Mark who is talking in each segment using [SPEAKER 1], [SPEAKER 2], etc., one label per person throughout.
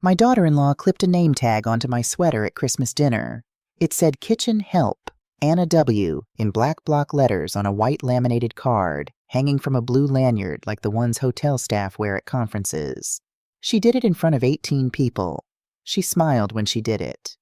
[SPEAKER 1] My daughter-in-law clipped a name tag onto my sweater at Christmas dinner. It said Kitchen Help, Anna W., in black block letters on a white laminated card, hanging from a blue lanyard like the ones hotel staff wear at conferences. She did it in front of 18 people. She smiled when she did it.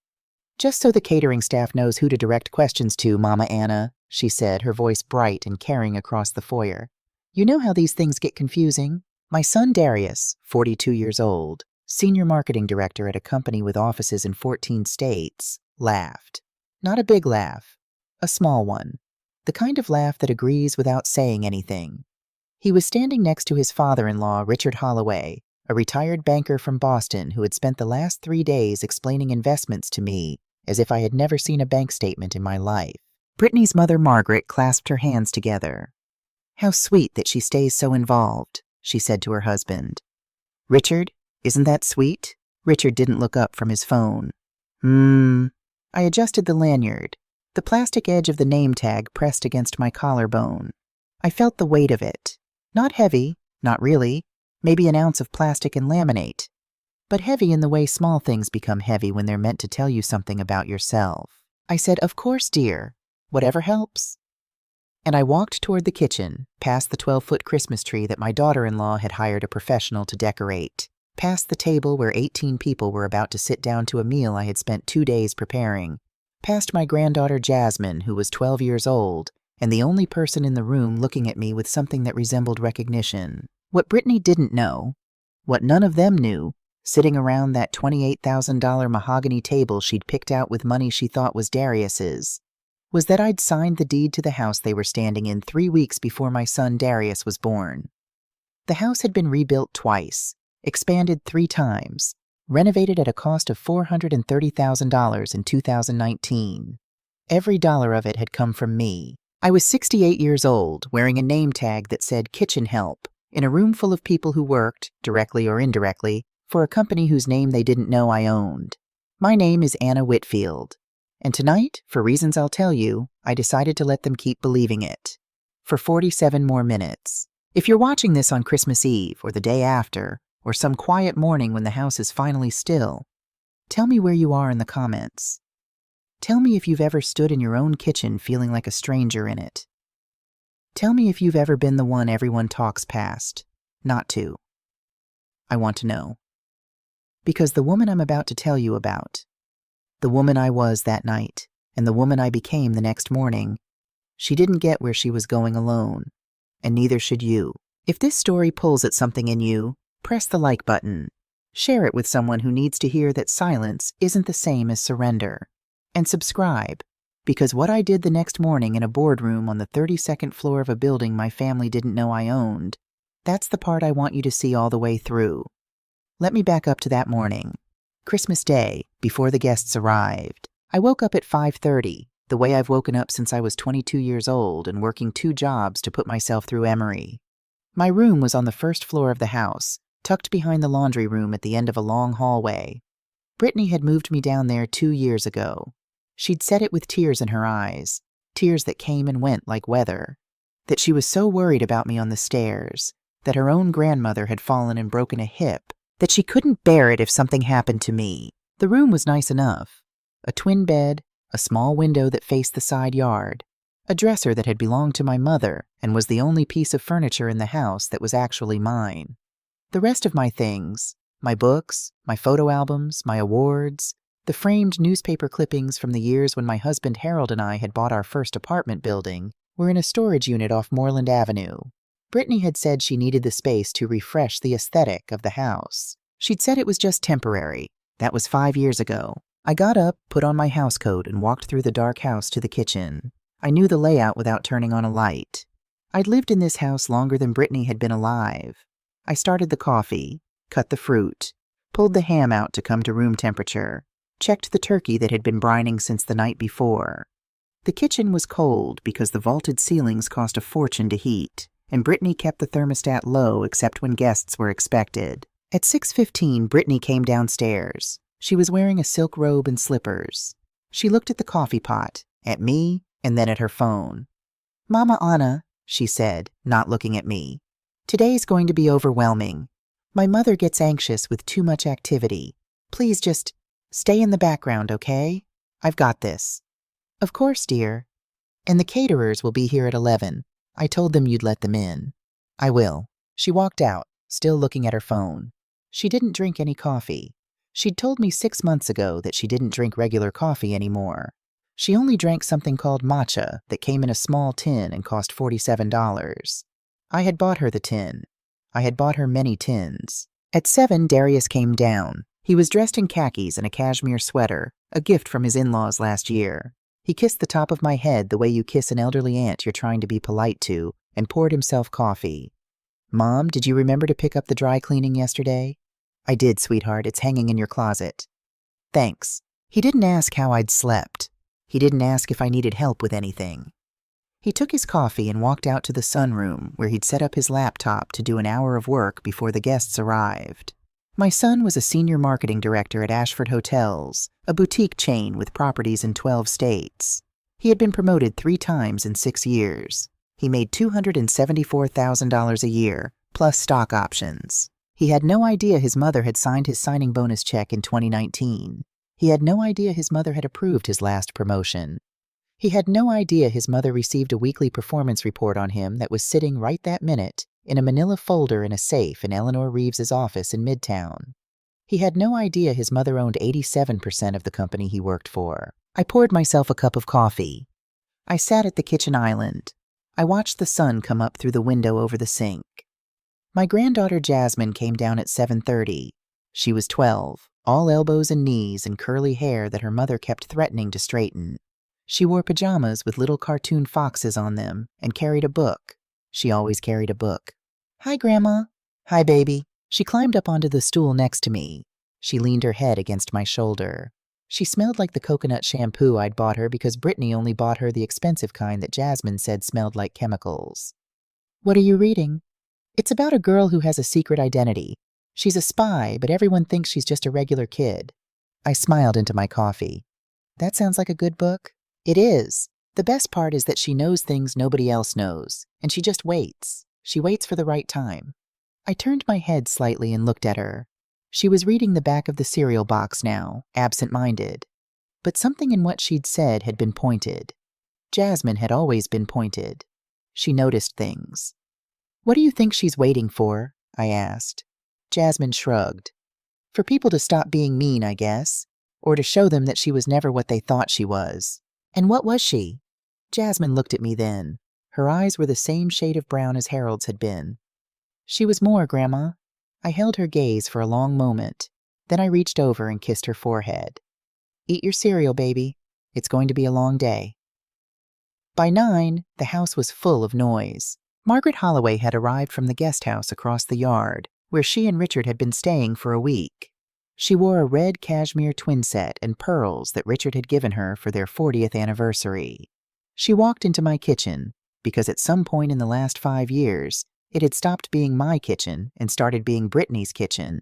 [SPEAKER 1] "Just so the catering staff knows who to direct questions to, Mama Anna," she said, her voice bright and carrying across the foyer. "You know how these things get confusing? My son Darius, 42 years old, senior marketing director at a company with offices in 14 states, laughed. Not a big laugh, a small one. The kind of laugh that agrees without saying anything. He was standing next to his father-in-law, Richard Holloway, a retired banker from Boston who had spent the last 3 days explaining investments to me as if I had never seen a bank statement in my life. Brittany's mother, Margaret, clasped her hands together. "How sweet that she stays so involved," she said to her husband. "Richard, isn't that sweet?" Richard didn't look up from his phone. I adjusted the lanyard. The plastic edge of the name tag pressed against my collarbone. I felt the weight of it. Not heavy, not really. Maybe an ounce of plastic and laminate. But heavy in the way small things become heavy when they're meant to tell you something about yourself. I said, "Of course, dear. Whatever helps." And I walked toward the kitchen, past the 12-foot Christmas tree that my daughter-in-law had hired a professional to decorate, past the table where 18 people were about to sit down to a meal I had spent 2 days preparing, past my granddaughter Jasmine, who was 12 years old, and the only person in the room looking at me with something that resembled recognition. What Brittany didn't know, what none of them knew, sitting around that $28,000 mahogany table she'd picked out with money she thought was Darius's, was that I'd signed the deed to the house they were standing in 3 weeks before my son Darius was born. The house had been rebuilt twice, expanded 3 times, renovated at a cost of $430,000 in 2019. Every dollar of it had come from me. I was 68 years old, wearing a name tag that said Kitchen Help, in a room full of people who worked, directly or indirectly, for a company whose name they didn't know I owned. My name is Anna Whitfield. And tonight, for reasons I'll tell you, I decided to let them keep believing it. For 47 more minutes. If you're watching this on Christmas Eve, or the day after, or some quiet morning when the house is finally still, tell me where you are in the comments. Tell me if you've ever stood in your own kitchen feeling like a stranger in it. Tell me if you've ever been the one everyone talks past, not to. I want to know. Because the woman I'm about to tell you about, the woman I was that night, and the woman I became the next morning, she didn't get where she was going alone, and neither should you. If this story pulls at something in you, press the like button. Share it with someone who needs to hear that silence isn't the same as surrender. And subscribe, because what I did the next morning in a boardroom on the 32nd floor of a building my family didn't know I owned, that's the part I want you to see all the way through. Let me back up to that morning. Christmas Day, before the guests arrived. I woke up at 5:30, the way I've woken up since I was 22 years old and working 2 jobs to put myself through Emory. My room was on the first floor of the house, tucked behind the laundry room at the end of a long hallway. Brittany had moved me down there 2 years ago. She'd said it with tears in her eyes, tears that came and went like weather, that she was so worried about me on the stairs, that her own grandmother had fallen and broken a hip, that she couldn't bear it if something happened to me. The room was nice enough. A twin bed, a small window that faced the side yard, a dresser that had belonged to my mother and was the only piece of furniture in the house that was actually mine. The rest of my things, my books, my photo albums, my awards, the framed newspaper clippings from the years when my husband Harold and I had bought our first apartment building, were in a storage unit off Moreland Avenue. Brittany had said she needed the space to refresh the aesthetic of the house. She'd said it was just temporary. That was 5 years ago. I got up, put on my housecoat, and walked through the dark house to the kitchen. I knew the layout without turning on a light. I'd lived in this house longer than Brittany had been alive. I started the coffee, cut the fruit, pulled the ham out to come to room temperature, checked the turkey that had been brining since the night before. The kitchen was cold because the vaulted ceilings cost a fortune to heat, and Brittany kept the thermostat low except when guests were expected. At 6:15, Brittany came downstairs. She was wearing a silk robe and slippers. She looked at the coffee pot, at me, and then at her phone. "Mama Anna," she said, not looking at me, "today's going to be overwhelming. My mother gets anxious with too much activity. Please just stay in the background, okay? I've got this. Of course, dear. And the caterers will be here at 11. I told them you'd let them in. I will. She walked out, still looking at her phone. She didn't drink any coffee. She'd told me 6 months ago that she didn't drink regular coffee anymore. She only drank something called matcha that came in a small tin and cost $47. I had bought her the tin. I had bought her many tins. At 7, Darius came down. He was dressed in khakis and a cashmere sweater, a gift from his in-laws last year. He kissed the top of my head the way you kiss an elderly aunt you're trying to be polite to, and poured himself coffee. Mom, did you remember to pick up the dry cleaning yesterday? I did, sweetheart. It's hanging in your closet. Thanks. He didn't ask how I'd slept. He didn't ask if I needed help with anything. He took his coffee and walked out to the sunroom where he'd set up his laptop to do an hour of work before the guests arrived. My son was a senior marketing director at Ashford Hotels, a boutique chain with properties in 12 states. He had been promoted 3 times in 6 years. He made $274,000 a year, plus stock options. He had no idea his mother had signed his signing bonus check in 2019. He had no idea his mother had approved his last promotion. He had no idea his mother received a weekly performance report on him that was sitting right that minute in a manila folder in a safe in Eleanor Reeves's office in Midtown. He had no idea his mother owned 87% of the company he worked for. I poured myself a cup of coffee. I sat at the kitchen island. I watched the sun come up through the window over the sink. My granddaughter Jasmine came down at 7:30. She was 12, all elbows and knees and curly hair that her mother kept threatening to straighten. She wore pajamas with little cartoon foxes on them and carried a book. She always carried a book. Hi, Grandma. Hi, baby. She climbed up onto the stool next to me. She leaned her head against my shoulder. She smelled like the coconut shampoo I'd bought her because Brittany only bought her the expensive kind that Jasmine said smelled like chemicals. What are you reading? It's about a girl who has a secret identity. She's a spy, but everyone thinks she's just a regular kid. I smiled into my coffee. That sounds like a good book. It is. The best part is that she knows things nobody else knows, and she just waits. She waits for the right time. I turned my head slightly and looked at her. She was reading the back of the cereal box now, absent-minded. But something in what she'd said had been pointed. Jasmine had always been pointed. She noticed things. What do you think she's waiting for? I asked. Jasmine shrugged. For people to stop being mean, I guess, or to show them that she was never what they thought she was. And what was she? Jasmine looked at me then. Her eyes were the same shade of brown as Harold's had been. She was more, Grandma. I held her gaze for a long moment. Then I reached over and kissed her forehead. Eat your cereal, baby. It's going to be a long day. By 9, the house was full of noise. Margaret Holloway had arrived from the guest house across the yard, where she and Richard had been staying for a week. She wore a red cashmere twin set and pearls that Richard had given her for their 40th anniversary. She walked into my kitchen, because at some point in the last 5 years, it had stopped being my kitchen and started being Brittany's kitchen,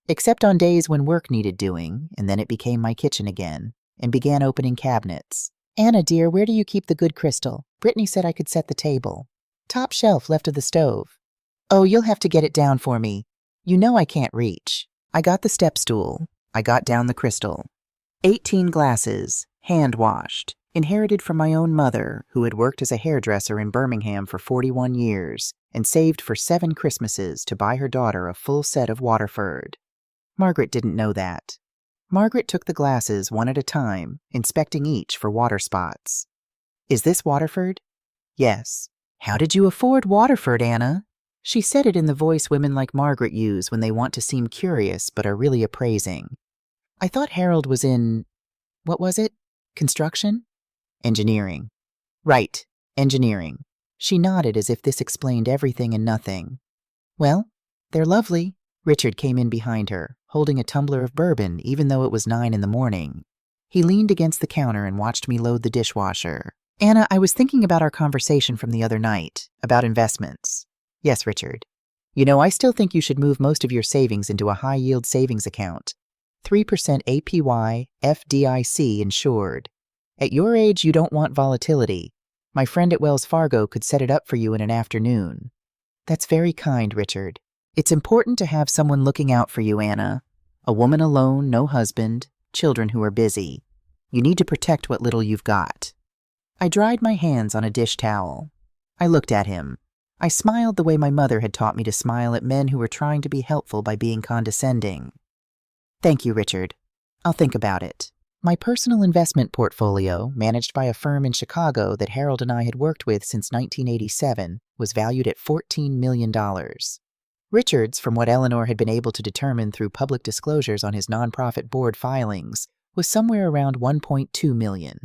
[SPEAKER 1] except on days when work needed doing, and then it became my kitchen again, and began opening cabinets. Anna, dear, where do you keep the good crystal? Brittany said I could set the table. Top shelf left of the stove. Oh, you'll have to get it down for me. You know I can't reach. I got the step stool. I got down the crystal. 18 glasses, hand-washed, inherited from my own mother, who had worked as a hairdresser in Birmingham for 41 years and saved for 7 Christmases to buy her daughter a full set of Waterford. Margaret didn't know that. Margaret took the glasses one at a time, inspecting each for water spots. Is this Waterford? Yes. How did you afford Waterford, Anna? She said it in the voice women like Margaret use when they want to seem curious but are really appraising. I thought Harold was in, what was it? Construction? Engineering. Right, engineering. She nodded as if this explained everything and nothing. Well, they're lovely. Richard came in behind her, holding a tumbler of bourbon even though it was 9 in the morning. He leaned against the counter and watched me load the dishwasher. Anna, I was thinking about our conversation from the other night, about investments. Yes, Richard. You know, I still think you should move most of your savings into a high-yield savings account. 3% APY, FDIC insured. At your age, you don't want volatility. My friend at Wells Fargo could set it up for you in an afternoon. That's very kind, Richard. It's important to have someone looking out for you, Anna. A woman alone, no husband, children who are busy. You need to protect what little you've got. I dried my hands on a dish towel. I looked at him. I smiled the way my mother had taught me to smile at men who were trying to be helpful by being condescending. Thank you, Richard. I'll think about it. My personal investment portfolio, managed by a firm in Chicago that Harold and I had worked with since 1987, was valued at $14 million. Richard's, from what Eleanor had been able to determine through public disclosures on his nonprofit board filings, was somewhere around $1.2 million.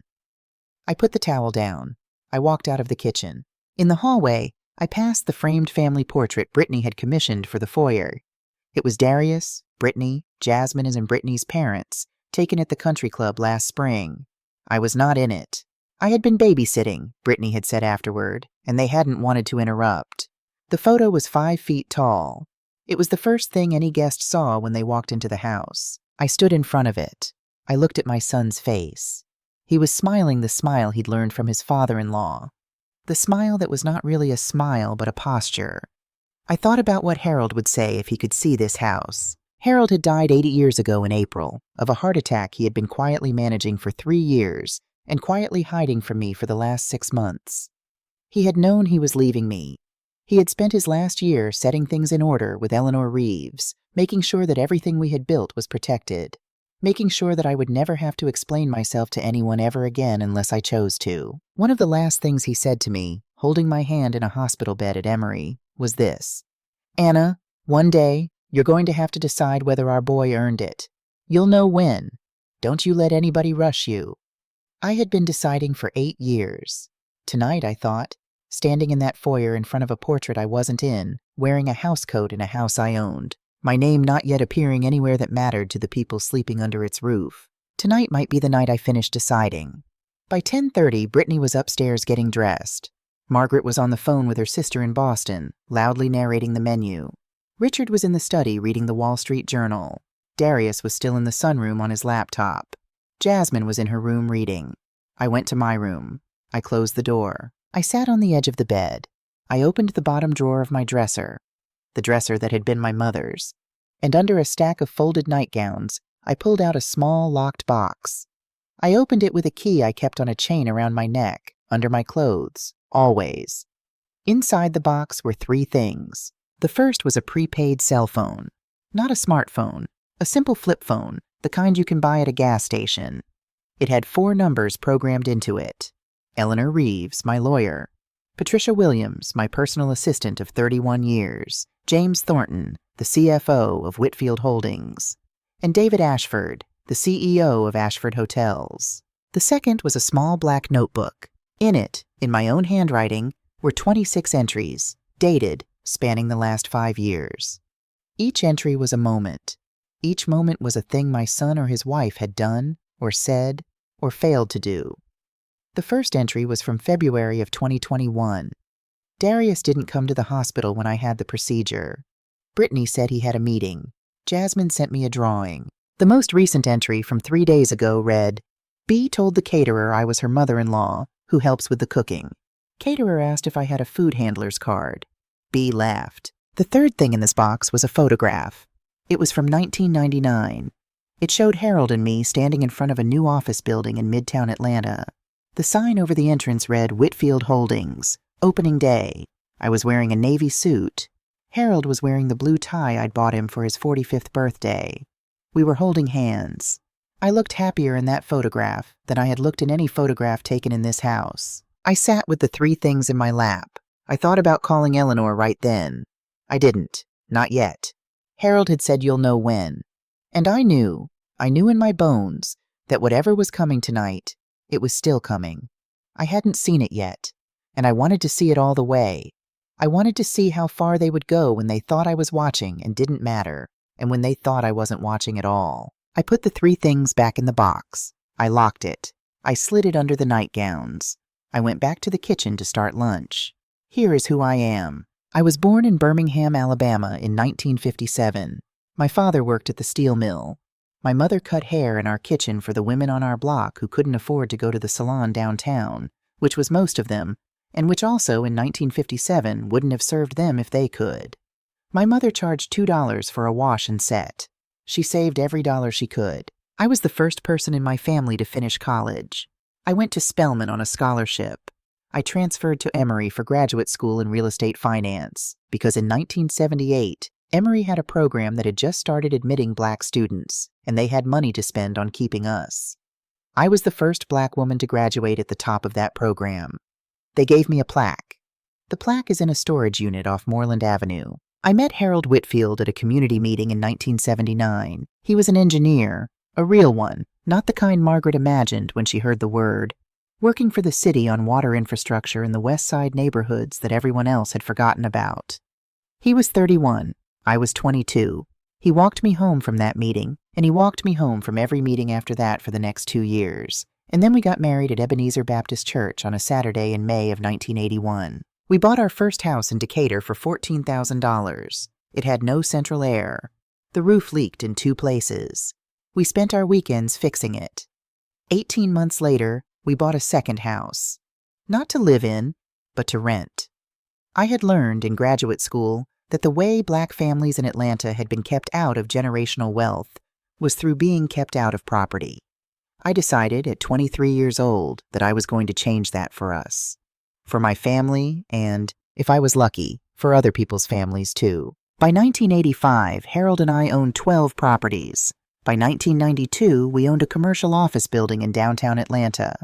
[SPEAKER 1] I put the towel down. I walked out of the kitchen. In the hallway, I passed the framed family portrait Brittany had commissioned for the foyer. It was Darius, Brittany, Jasmine, and Brittany's parents, taken at the country club last spring. I was not in it. I had been babysitting, Brittany had said afterward, and they hadn't wanted to interrupt. The photo was 5 feet tall. It was the first thing any guest saw when they walked into the house. I stood in front of it. I looked at my son's face. He was smiling the smile he'd learned from his father-in-law. The smile that was not really a smile but a posture. I thought about what Harold would say if he could see this house. Harold had died 80 years ago in April, of a heart attack he had been quietly managing for 3 years and quietly hiding from me for the last 6 months. He had known he was leaving me. He had spent his last year setting things in order with Eleanor Reeves, making sure that everything we had built was protected, making sure that I would never have to explain myself to anyone ever again unless I chose to. One of the last things he said to me, holding my hand in a hospital bed at Emory, was this: "Anna, one day, you're going to have to decide whether our boy earned it. You'll know when. Don't you let anybody rush you." I had been deciding for 8 years. Tonight, I thought, standing in that foyer in front of a portrait I wasn't in, wearing a housecoat in a house I owned, my name not yet appearing anywhere that mattered to the people sleeping under its roof. Tonight might be the night I finished deciding. By 10:30, Brittany was upstairs getting dressed. Margaret was on the phone with her sister in Boston, loudly narrating the menu. Richard was in the study reading the Wall Street Journal. Darius was still in the sunroom on his laptop. Jasmine was in her room reading. I went to my room. I closed the door. I sat on the edge of the bed. I opened the bottom drawer of my dresser, the dresser that had been my mother's, and under a stack of folded nightgowns, I pulled out a small, locked box. I opened it with a key I kept on a chain around my neck, under my clothes, always. Inside the box were 3 things. The first was a prepaid cell phone. Not a smartphone, a simple flip phone, the kind you can buy at a gas station. It had 4 numbers programmed into it. Eleanor Reeves, my lawyer. Patricia Williams, my personal assistant of 31 years. James Thornton, the CFO of Whitfield Holdings. And David Ashford, the CEO of Ashford Hotels. The second was a small black notebook. In it, in my own handwriting, were 26 entries, dated, spanning the last 5 years. Each entry was a moment. Each moment was a thing my son or his wife had done, or said, or failed to do. The first entry was from February of 2021. Darius didn't come to the hospital when I had the procedure. Brittany said he had a meeting. Jasmine sent me a drawing. The most recent entry from 3 days ago read, "B told the caterer I was her mother-in-law, who helps with the cooking. Caterer asked if I had a food handler's card. B laughed." The third thing in this box was a photograph. It was from 1999. It showed Harold and me standing in front of a new office building in Midtown Atlanta. The sign over the entrance read Whitfield Holdings, opening day. I was wearing a navy suit. Harold was wearing the blue tie I'd bought him for his 45th birthday. We were holding hands. I looked happier in that photograph than I had looked in any photograph taken in this house. I sat with the 3 things in my lap. I thought about calling Eleanor right then. I didn't. Not yet. Harold had said you'll know when. And I knew in my bones, that whatever was coming tonight, it was still coming. I hadn't seen it yet, and I wanted to see it all the way. I wanted to see how far they would go when they thought I was watching and didn't matter, and when they thought I wasn't watching at all. I put the 3 things back in the box. I locked it. I slid it under the nightgowns. I went back to the kitchen to start lunch. Here is who I am. I was born in Birmingham, Alabama in 1957. My father worked at the steel mill. My mother cut hair in our kitchen for the women on our block who couldn't afford to go to the salon downtown, which was most of them, and which also in 1957 wouldn't have served them if they could. My mother charged $2 for a wash and set. She saved every dollar she could. I was the first person in my family to finish college. I went to Spelman on a scholarship. I transferred to Emory for graduate school in real estate finance because in 1978, Emory had a program that had just started admitting Black students, and they had money to spend on keeping us. I was the first Black woman to graduate at the top of that program. They gave me a plaque. The plaque is in a storage unit off Moreland Avenue. I met Harold Whitfield at a community meeting in 1979. He was an engineer, a real one, not the kind Margaret imagined when she heard the word, working for the city on water infrastructure in the West Side neighborhoods that everyone else had forgotten about. He was 31. I was 22. He walked me home from that meeting, and he walked me home from every meeting after that for the next 2 years. And then we got married at Ebenezer Baptist Church on a Saturday in May of 1981. We bought our first house in Decatur for $14,000. It had no central air. The roof leaked in 2 places. We spent our weekends fixing it. 18 months later, we bought a second house. Not to live in, but to rent. I had learned in graduate school that the way Black families in Atlanta had been kept out of generational wealth was through being kept out of property. I decided at 23 years old that I was going to change that for us. For my family and, if I was lucky, for other people's families too. By 1985, Harold and I owned 12 properties. By 1992, we owned a commercial office building in downtown Atlanta.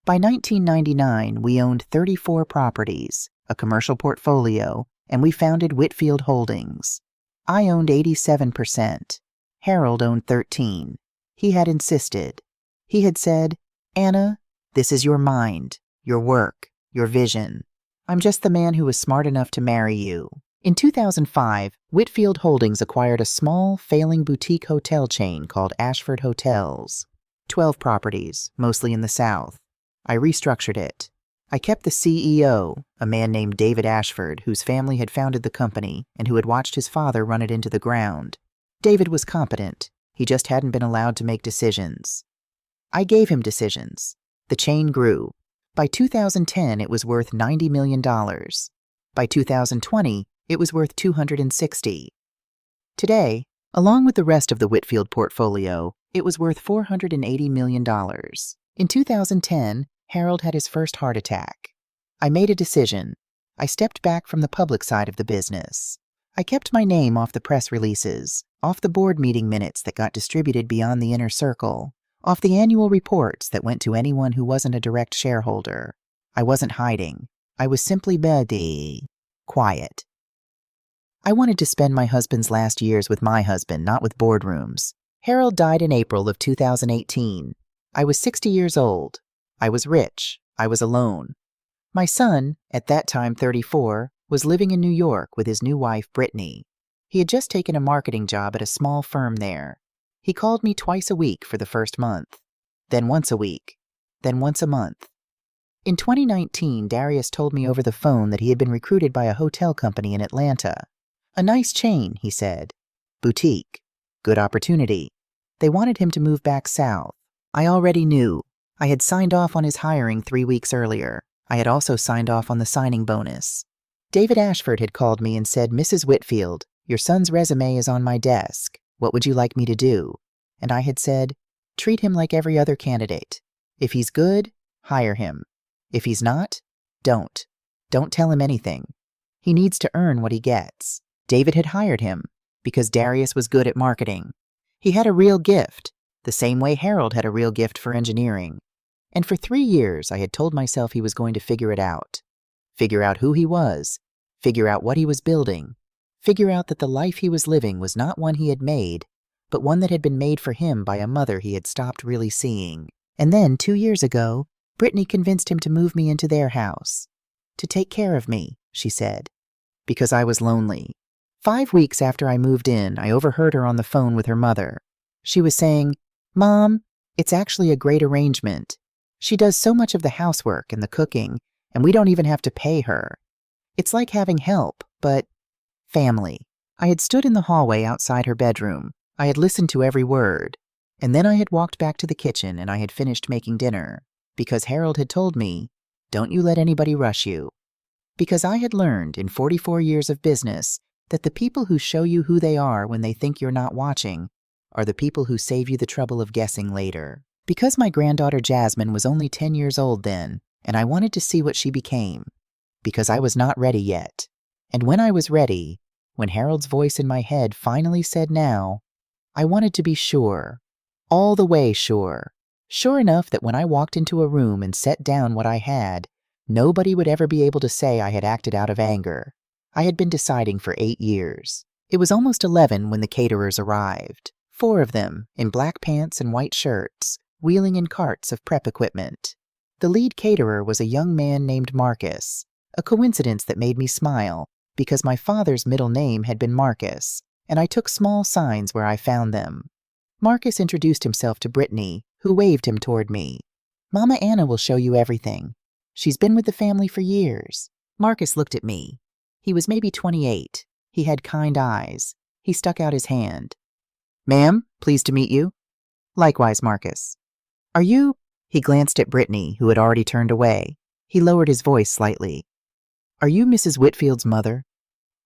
[SPEAKER 1] By 1999, we owned 34 properties, a commercial portfolio, and we founded Whitfield Holdings. I owned 87%. Harold owned 13%. He had insisted. He had said, "Anna, this is your mind, your work, your vision. I'm just the man who was smart enough to marry you." In 2005, Whitfield Holdings acquired a small, failing boutique hotel chain called Ashford Hotels. 12 properties, mostly in the South. I restructured it. I kept the CEO, a man named David Ashford, whose family had founded the company and who had watched his father run it into the ground. David was competent. He just hadn't been allowed to make decisions. I gave him decisions. The chain grew. By 2010, it was worth $90 million. By 2020, it was worth $260. Today, along with the rest of the Whitfield portfolio, it was worth $480 million. In 2010, Harold had his first heart attack. I made a decision. I stepped back from the public side of the business. I kept my name off the press releases, off the board meeting minutes that got distributed beyond the inner circle, off the annual reports that went to anyone who wasn't a direct shareholder. I wasn't hiding. I was simply quiet. I wanted to spend my husband's last years with my husband, not with boardrooms. Harold died in April of 2018. I was 60 years old. I was rich. I was alone. My son, at that time 34, was living in New York with his new wife, Brittany. He had just taken a marketing job at a small firm there. He called me twice a week for the first month, then once a week, then once a month. In 2019, Darius told me over the phone that he had been recruited by a hotel company in Atlanta. A nice chain, he said. Boutique. Good opportunity. They wanted him to move back south. I already knew. I had signed off on his hiring 3 weeks earlier. I had also signed off on the signing bonus. David Ashford had called me and said, "Mrs. Whitfield, your son's resume is on my desk. What would you like me to do?" And I had said, "Treat him like every other candidate. If he's good, hire him. If he's not, don't. Don't tell him anything. He needs to earn what he gets." David had hired him because Darius was good at marketing. He had a real gift, the same way Harold had a real gift for engineering. And for 3 years, I had told myself he was going to figure it out. Figure out who he was. Figure out what he was building. Figure out that the life he was living was not one he had made, but one that had been made for him by a mother he had stopped really seeing. And then, 2 years ago, Brittany convinced him to move me into their house. To take care of me, she said, because I was lonely. 5 weeks after I moved in, I overheard her on the phone with her mother. She was saying, "Mom, it's actually a great arrangement. She does so much of the housework and the cooking, and we don't even have to pay her. It's like having help, but family." I had stood in the hallway outside her bedroom. I had listened to every word. And then I had walked back to the kitchen and I had finished making dinner. Because Harold had told me, "Don't you let anybody rush you." Because I had learned in 44 years of business that the people who show you who they are when they think you're not watching are the people who save you the trouble of guessing later. Because my granddaughter Jasmine was only 10 years old then, and I wanted to see what she became. Because I was not ready yet. And when I was ready, when Harold's voice in my head finally said now, I wanted to be sure. All the way sure. Sure enough that when I walked into a room and set down what I had, nobody would ever be able to say I had acted out of anger. I had been deciding for 8 years. It was almost 11 when the caterers arrived. 4 of them, in black pants and white shirts, wheeling in carts of prep equipment. The lead caterer was a young man named Marcus, a coincidence that made me smile, because my father's middle name had been Marcus, and I took small signs where I found them. Marcus introduced himself to Brittany, who waved him toward me. Mama Anna will show you everything. She's been with the family for years. Marcus looked at me. He was maybe 28. He had kind eyes. He stuck out his hand. Ma'am, pleased to meet you. Likewise, Marcus. Are you? He glanced at Brittany, who had already turned away. He lowered his voice slightly. Are you Mrs. Whitfield's mother?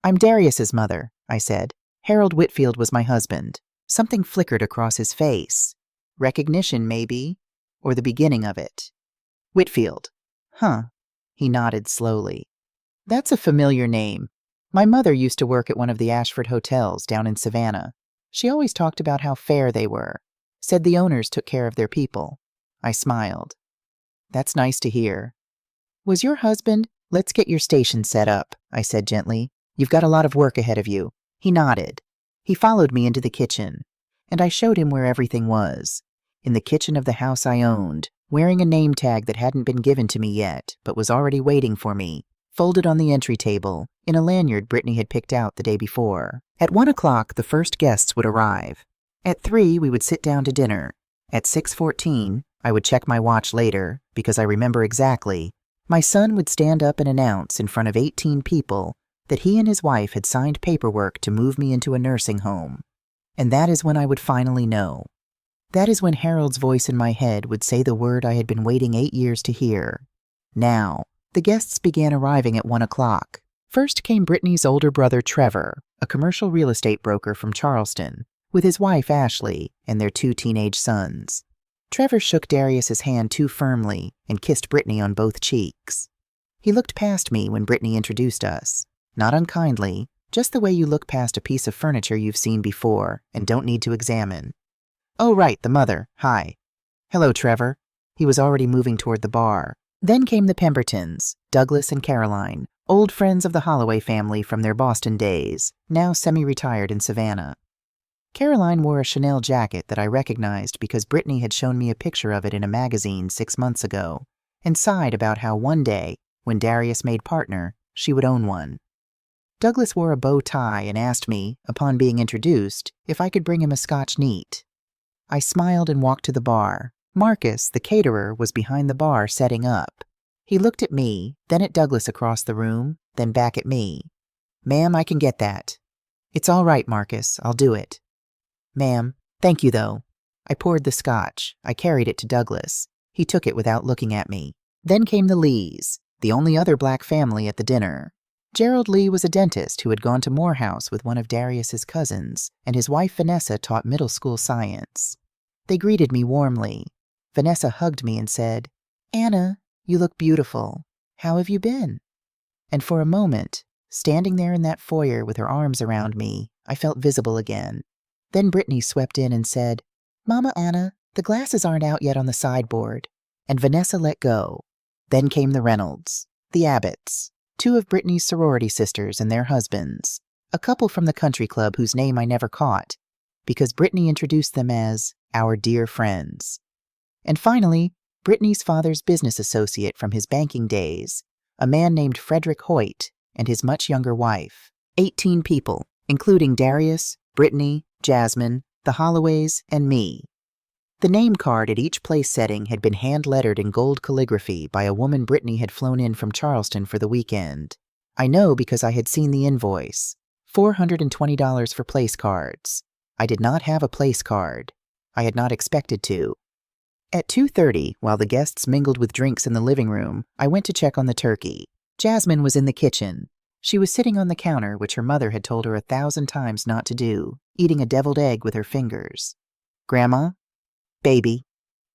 [SPEAKER 1] I'm Darius's mother, I said. Harold Whitfield was my husband. Something flickered across his face. Recognition, maybe, or the beginning of it. Whitfield. Huh. He nodded slowly. That's a familiar name. My mother used to work at one of the Ashford hotels down in Savannah. She always talked about how fair they were. Said the owners took care of their people. I smiled. That's nice to hear. Was your husband? Let's get your station set up, I said gently. You've got a lot of work ahead of you. He nodded. He followed me into the kitchen, and I showed him where everything was. In the kitchen of the house I owned, wearing a name tag that hadn't been given to me yet, but was already waiting for me, folded on the entry table, in a lanyard Brittany had picked out the day before. At 1 o'clock, the first guests would arrive. At 3, we would sit down to dinner. At 6:14, I would check my watch later, because I remember exactly, my son would stand up and announce in front of 18 people that he and his wife had signed paperwork to move me into a nursing home. And that is when I would finally know. That is when Harold's voice in my head would say the word I had been waiting 8 years to hear. Now, the guests began arriving at 1 o'clock. First came Brittany's older brother Trevor, a commercial real estate broker from Charleston, with his wife Ashley and their 2 teenage sons. Trevor shook Darius's hand too firmly and kissed Brittany on both cheeks. He looked past me when Brittany introduced us. Not unkindly, just the way you look past a piece of furniture you've seen before and don't need to examine. Oh, right, the mother. Hi. Hello, Trevor. He was already moving toward the bar. Then came the Pembertons, Douglas and Caroline, old friends of the Holloway family from their Boston days, now semi-retired in Savannah. Caroline wore a Chanel jacket that I recognized because Brittany had shown me a picture of it in a magazine 6 months ago, and sighed about how one day, when Darius made partner, she would own one. Douglas wore a bow tie and asked me, upon being introduced, if I could bring him a Scotch neat. I smiled and walked to the bar. Marcus, the caterer, was behind the bar setting up. He looked at me, then at Douglas across the room, then back at me. Ma'am, I can get that. It's all right, Marcus. I'll do it. Ma'am, thank you, though. I poured the Scotch. I carried it to Douglas. He took it without looking at me. Then came the Lees, the only other black family at the dinner. Gerald Lee was a dentist who had gone to Morehouse with one of Darius's cousins, and his wife Vanessa taught middle school science. They greeted me warmly. Vanessa hugged me and said, Anna, you look beautiful. How have you been? And for a moment, standing there in that foyer with her arms around me, I felt visible again. Then Brittany swept in and said, Mama Anna, the glasses aren't out yet on the sideboard. And Vanessa let go. Then came the Reynolds, the Abbotts, 2 of Brittany's sorority sisters and their husbands, a couple from the country club whose name I never caught, because Brittany introduced them as our dear friends. And finally, Brittany's father's business associate from his banking days, a man named Frederick Hoyt, and his much younger wife. 18 people, including Darius, Brittany, Jasmine, the Holloways, and me. The name card at each place setting had been hand-lettered in gold calligraphy by a woman Brittany had flown in from Charleston for the weekend. I know because I had seen the invoice. $420 for place cards. I did not have a place card. I had not expected to. At 2:30, while the guests mingled with drinks in the living room, I went to check on the turkey. Jasmine was in the kitchen. She was sitting on the counter, which her mother had told her 1,000 times not to do, eating a deviled egg with her fingers. "Grandma? Baby,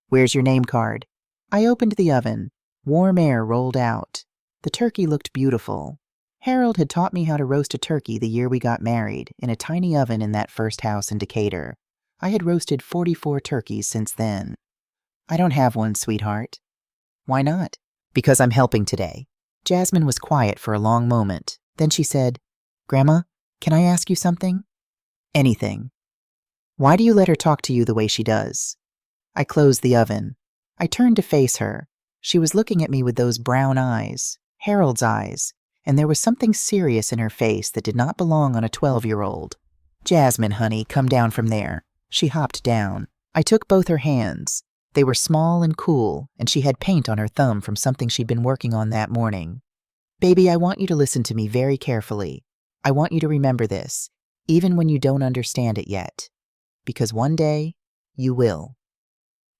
[SPEAKER 1] where's your name card?" I opened the oven. Warm air rolled out. The turkey looked beautiful. Harold had taught me how to roast a turkey the year we got married, in a tiny oven in that first house in Decatur. I had roasted 44 turkeys since then. "I don't have one, sweetheart." "Why not?" "Because I'm helping today." Jasmine was quiet for a long moment. Then she said, "Grandma, can I ask you something?" "Anything." "Why do you let her talk to you the way she does?" I closed the oven. I turned to face her. She was looking at me with those brown eyes, Harold's eyes, and there was something serious in her face that did not belong on a 12-year-old. "Jasmine, honey, come down from there." She hopped down. I took both her hands. They were small and cool, and she had paint on her thumb from something she'd been working on that morning. "Baby, I want you to listen to me very carefully. I want you to remember this, even when you don't understand it yet. Because one day, you will."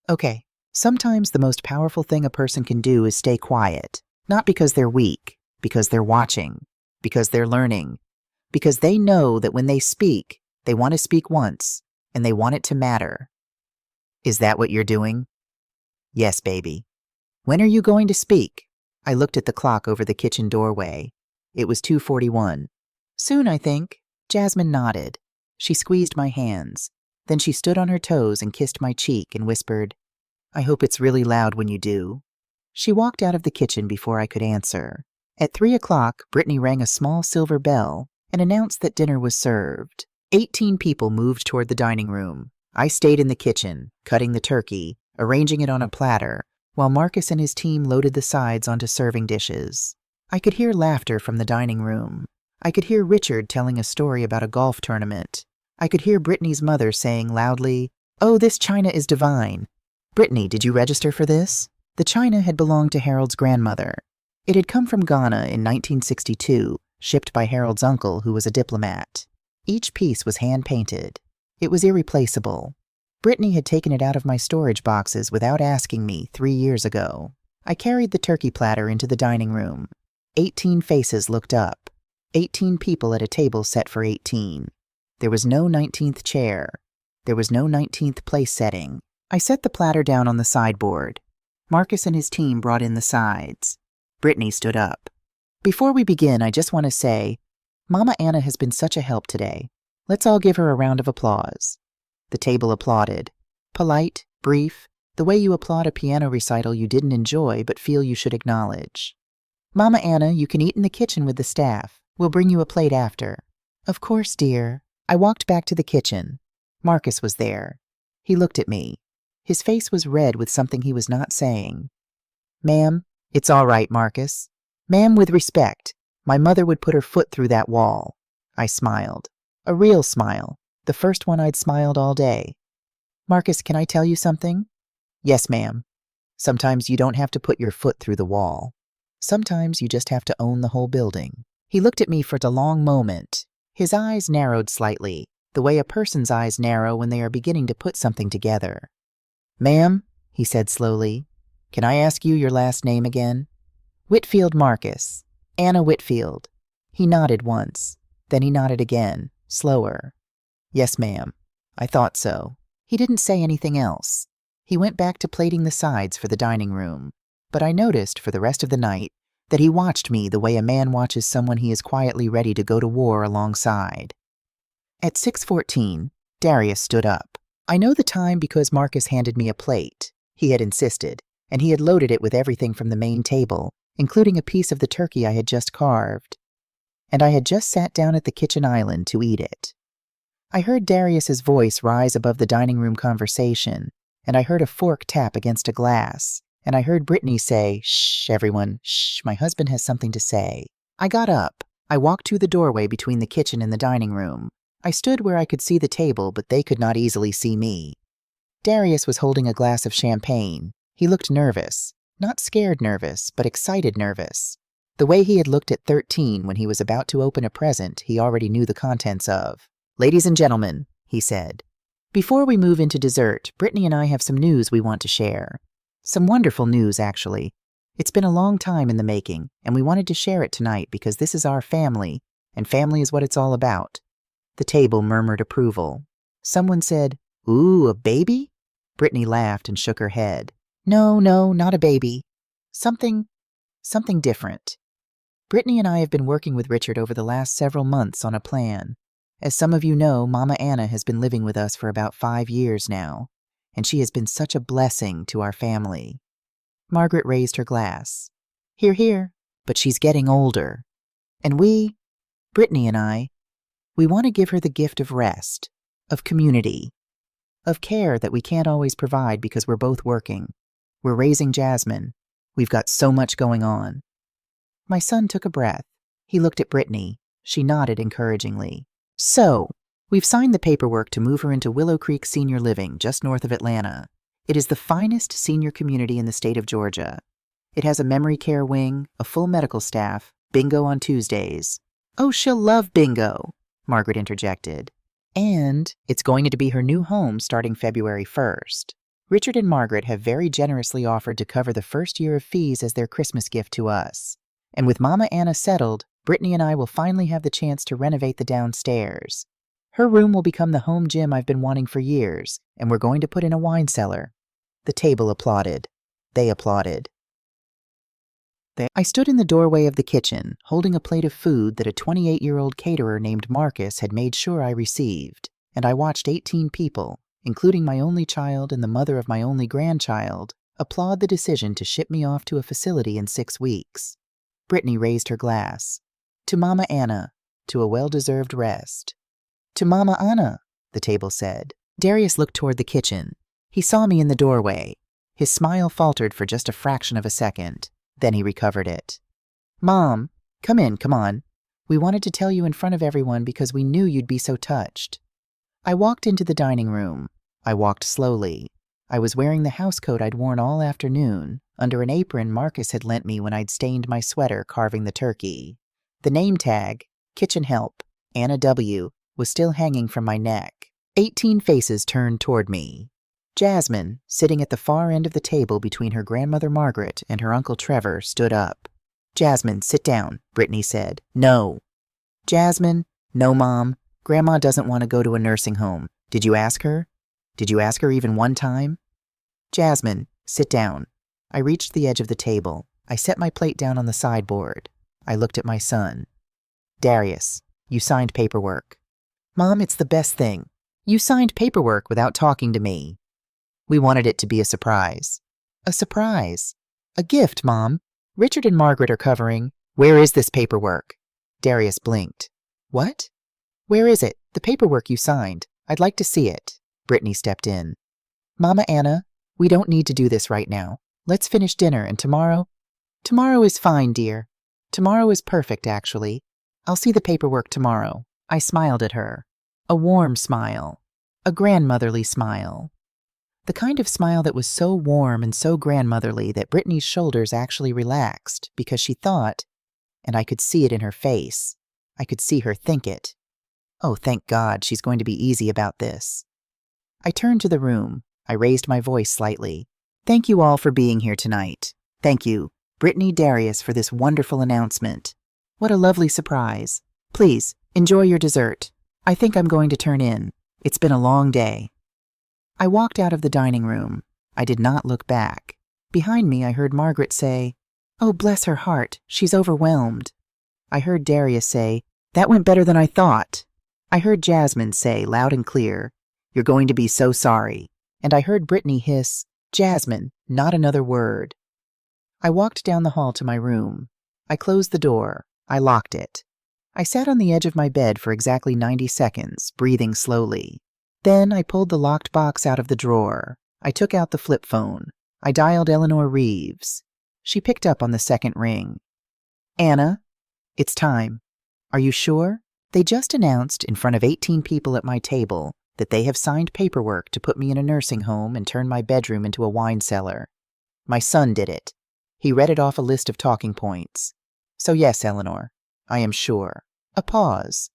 [SPEAKER 1] Okay, sometimes the most powerful thing a person can do is stay quiet, not because they're weak, because they're watching, because they're learning, because they know that when they speak, they want to speak once, and they want it to matter. Is that what you're doing? Yes, baby. When are you going to speak? I looked at the clock over the kitchen doorway. It was 2:41. Soon, I think. Jasmine nodded. She squeezed my hands. Then she stood on her toes and kissed my cheek and whispered, "I hope it's really loud when you do." She walked out of the kitchen before I could answer. At 3 o'clock, Brittany rang a small silver bell and announced that dinner was served. 18 people moved toward the dining room. I stayed in the kitchen, cutting the turkey, arranging it on a platter, while Marcus and his team loaded the sides onto serving dishes. I could hear laughter from the dining room. I could hear Richard telling a story about a golf tournament. I could hear Brittany's mother saying loudly, "Oh, this china is divine." "Brittany, did you register for this?" The china had belonged to Harold's grandmother. It had come from Ghana in 1962, shipped by Harold's uncle, who was a diplomat. Each piece was hand-painted. It was irreplaceable. Brittany had taken it out of my storage boxes without asking me 3 years ago. I carried the turkey platter into the dining room. 18 faces looked up. 18 people at a table set for 18. There was no 19th chair. There was no 19th place setting. I set the platter down on the sideboard. Marcus and his team brought in the sides. Brittany stood up. "Before we begin, I just want to say, Mama Anna has been such a help today. Let's all give her a round of applause." The table applauded. Polite, brief, the way you applaud a piano recital you didn't enjoy but feel you should acknowledge. "Mama Anna, you can eat in the kitchen with the staff. We'll bring you a plate after." "Of course, dear." I walked back to the kitchen. Marcus was there. He looked at me. His face was red with something he was not saying. "Ma'am, it's all right, Marcus. Ma'am, with respect. My mother would put her foot through that wall." I smiled. A real smile. The first one I'd smiled all day. "Marcus, can I tell you something?" "Yes, ma'am. Sometimes you don't have to put your foot through the wall. Sometimes you just have to own the whole building." He looked at me for a long moment. His eyes narrowed slightly, the way a person's eyes narrow when they are beginning to put something together. "Ma'am," he said slowly, "can I ask you your last name again?" "Whitfield Marcus. Anna Whitfield." He nodded once. Then he nodded again, slower. "Yes, ma'am. I thought so." He didn't say anything else. He went back to plating the sides for the dining room. But I noticed, for the rest of the night, that he watched me the way a man watches someone he is quietly ready to go to war alongside. At 6:14, Darius stood up. I know the time because Marcus handed me a plate. He had insisted, and he had loaded it with everything from the main table, including a piece of the turkey I had just carved. And I had just sat down at the kitchen island to eat it. I heard Darius's voice rise above the dining room conversation, and I heard a fork tap against a glass, and I heard Brittany say, "Shh, everyone, shh, my husband has something to say." I got up. I walked to the doorway between the kitchen and the dining room. I stood where I could see the table, but they could not easily see me. Darius was holding a glass of champagne. He looked nervous. Not scared nervous, but excited nervous. The way he had looked at 13 when he was about to open a present he already knew the contents of. "Ladies and gentlemen," he said, "before we move into dessert, Brittany and I have some news we want to share. Some wonderful news, actually. It's been a long time in the making, and we wanted to share it tonight because this is our family, and family is what it's all about." The table murmured approval. Someone said, "Ooh, a baby?" Brittany laughed and shook her head. No, not a baby. Something different. Brittany and I have been working with Richard over the last several months on a plan. As some of you know, Mama Anna has been living with us for about 5 years now, and she has been such a blessing to our family. Margaret raised her glass. Hear, hear, but she's getting older. And we, Brittany and I, we want to give her the gift of rest, of community, of care that we can't always provide because we're both working. We're raising Jasmine. We've got so much going on. My son took a breath. He looked at Brittany. She nodded encouragingly. So, we've signed the paperwork to move her into Willow Creek Senior Living, just north of Atlanta. It is the finest senior community in the state of Georgia. It has a memory care wing, a full medical staff, bingo on Tuesdays. Oh, she'll love bingo, Margaret interjected. And it's going to be her new home starting February 1st. Richard and Margaret have very generously offered to cover the first year of fees as their Christmas gift to us. And with Mama Anna settled, Brittany and I will finally have the chance to renovate the downstairs. Her room will become the home gym I've been wanting for years, and we're going to put in a wine cellar. The table applauded. They applauded. I stood in the doorway of the kitchen, holding a plate of food that a 28-year-old caterer named Marcus had made sure I received, and I watched 18 people, including my only child and the mother of my only grandchild, applaud the decision to ship me off to a facility in 6 weeks. Brittany raised her glass. To Mama Anna, to a well-deserved rest. To Mama Anna, the table said. Darius looked toward the kitchen. He saw me in the doorway. His smile faltered for just a fraction of a second. Then he recovered it. Mom, come in, come on. We wanted to tell you in front of everyone because we knew you'd be so touched. I walked into the dining room. I walked slowly. I was wearing the housecoat I'd worn all afternoon, under an apron Marcus had lent me when I'd stained my sweater carving the turkey. The name tag, Kitchen Help, Anna W., was still hanging from my neck. 18 faces turned toward me. Jasmine, sitting at the far end of the table between her grandmother Margaret and her Uncle Trevor, stood up. Jasmine, sit down, Brittany said. No. Jasmine, no, Mom. Grandma doesn't want to go to a nursing home. Did you ask her? Did you ask her even one time? Jasmine, sit down. I reached the edge of the table. I set my plate down on the sideboard. I looked at my son. Darius, you signed paperwork. Mom, it's the best thing. You signed paperwork without talking to me. We wanted it to be a surprise. A surprise. A gift, Mom. Richard and Margaret are covering. Where is this paperwork? Darius blinked. What? Where is it? The paperwork you signed. I'd like to see it. Brittany stepped in. Mama Anna, we don't need to do this right now. Let's finish dinner and tomorrow. Tomorrow is fine, dear. Tomorrow is perfect, actually. I'll see the paperwork tomorrow. I smiled at her. A warm smile. A grandmotherly smile. The kind of smile that was so warm and so grandmotherly that Brittany's shoulders actually relaxed because she thought, and I could see it in her face. I could see her think it. Oh, thank God, she's going to be easy about this. I turned to the room. I raised my voice slightly. Thank you all for being here tonight. Thank you, Brittany, Darius, for this wonderful announcement. What a lovely surprise. Please, enjoy your dessert. I think I'm going to turn in. It's been a long day. I walked out of the dining room. I did not look back. Behind me, I heard Margaret say, Oh, bless her heart, she's overwhelmed. I heard Darius say, That went better than I thought. I heard Jasmine say, loud and clear, You're going to be so sorry. And I heard Brittany hiss, Jasmine, not another word. I walked down the hall to my room. I closed the door. I locked it. I sat on the edge of my bed for exactly 90 seconds, breathing slowly. Then I pulled the locked box out of the drawer. I took out the flip phone. I dialed Eleanor Reeves. She picked up on the second ring. Anna, it's time. Are you sure? They just announced in front of 18 people at my table that they have signed paperwork to put me in a nursing home and turn my bedroom into a wine cellar. My son did it. He read it off a list of talking points. So yes, Eleanor, I am sure. A pause.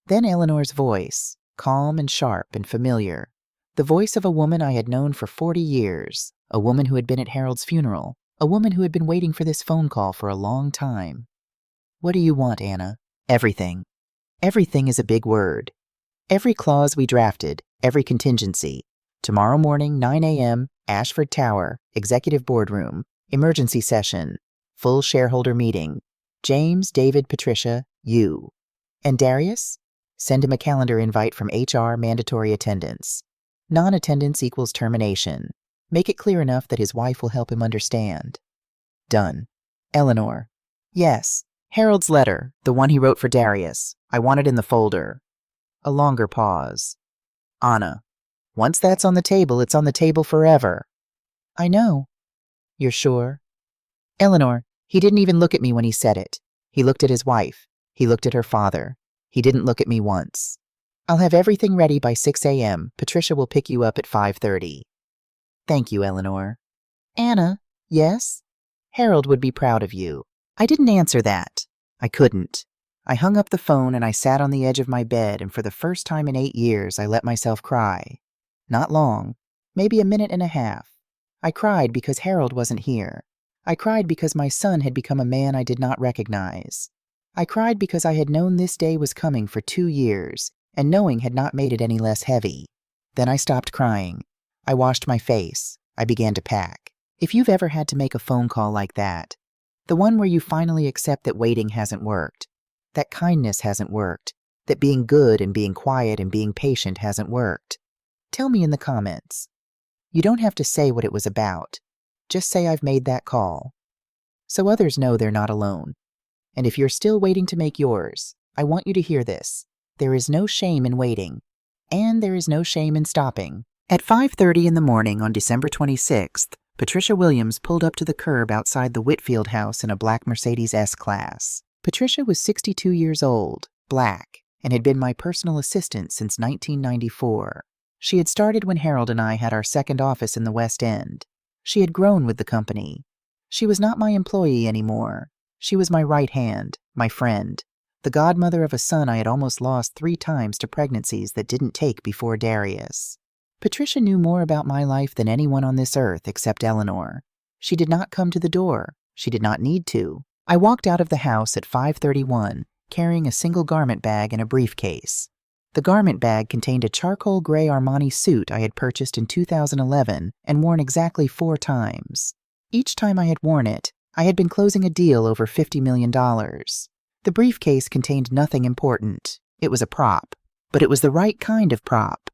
[SPEAKER 1] Then Eleanor's voice, calm and sharp and familiar. The voice of a woman I had known for 40 years, a woman who had been at Harold's funeral, a woman who had been waiting for this phone call for a long time. What do you want, Anna? Everything. Everything is a big word. Every clause we drafted, every contingency. Tomorrow morning, 9 a.m., Ashford Tower, executive boardroom, emergency session, full shareholder meeting. James, David, Patricia, you. And Darius? Send him a calendar invite from HR, mandatory attendance. Non-attendance equals termination. Make it clear enough that his wife will help him understand. Done. Eleanor. Yes. Harold's letter, the one he wrote for Darius. I want it in the folder. A longer pause. Anna. Once that's on the table, it's on the table forever. I know. You're sure? Eleanor, he didn't even look at me when he said it. He looked at his wife. He looked at her father. He didn't look at me once. I'll have everything ready by 6 a.m. Patricia will pick you up at 5:30. Thank you, Eleanor. Anna, yes? Harold would be proud of you. I didn't answer that. I couldn't. I hung up the phone and I sat on the edge of my bed, and for the first time in 8 years I let myself cry. Not long, maybe a minute and a half. I cried because Harold wasn't here. I cried because my son had become a man I did not recognize. I cried because I had known this day was coming for 2 years, and knowing had not made it any less heavy. Then I stopped crying. I washed my face. I began to pack. If you've ever had to make a phone call like that, the one where you finally accept that waiting hasn't worked, that kindness hasn't worked, that being good and being quiet and being patient hasn't worked, tell me in the comments. You don't have to say what it was about. Just say I've made that call, so others know they're not alone. And if you're still waiting to make yours, I want you to hear this. There is no shame in waiting, and there is no shame in stopping. At 5:30 in the morning on December 26th, Patricia Williams pulled up to the curb outside the Whitfield house in a black Mercedes S-Class. Patricia was 62 years old, black, and had been my personal assistant since 1994. She had started when Harold and I had our second office in the West End. She had grown with the company. She was not my employee anymore. She was my right hand, my friend, the godmother of a son I had almost lost 3 times to pregnancies that didn't take before Darius. Patricia knew more about my life than anyone on this earth except Eleanor. She did not come to the door. She did not need to. I walked out of the house at 5:31, carrying a single garment bag and a briefcase. The garment bag contained a charcoal gray Armani suit I had purchased in 2011 and worn exactly 4 times. Each time I had worn it, I had been closing a deal over $50 million. The briefcase contained nothing important. It was a prop, but it was the right kind of prop.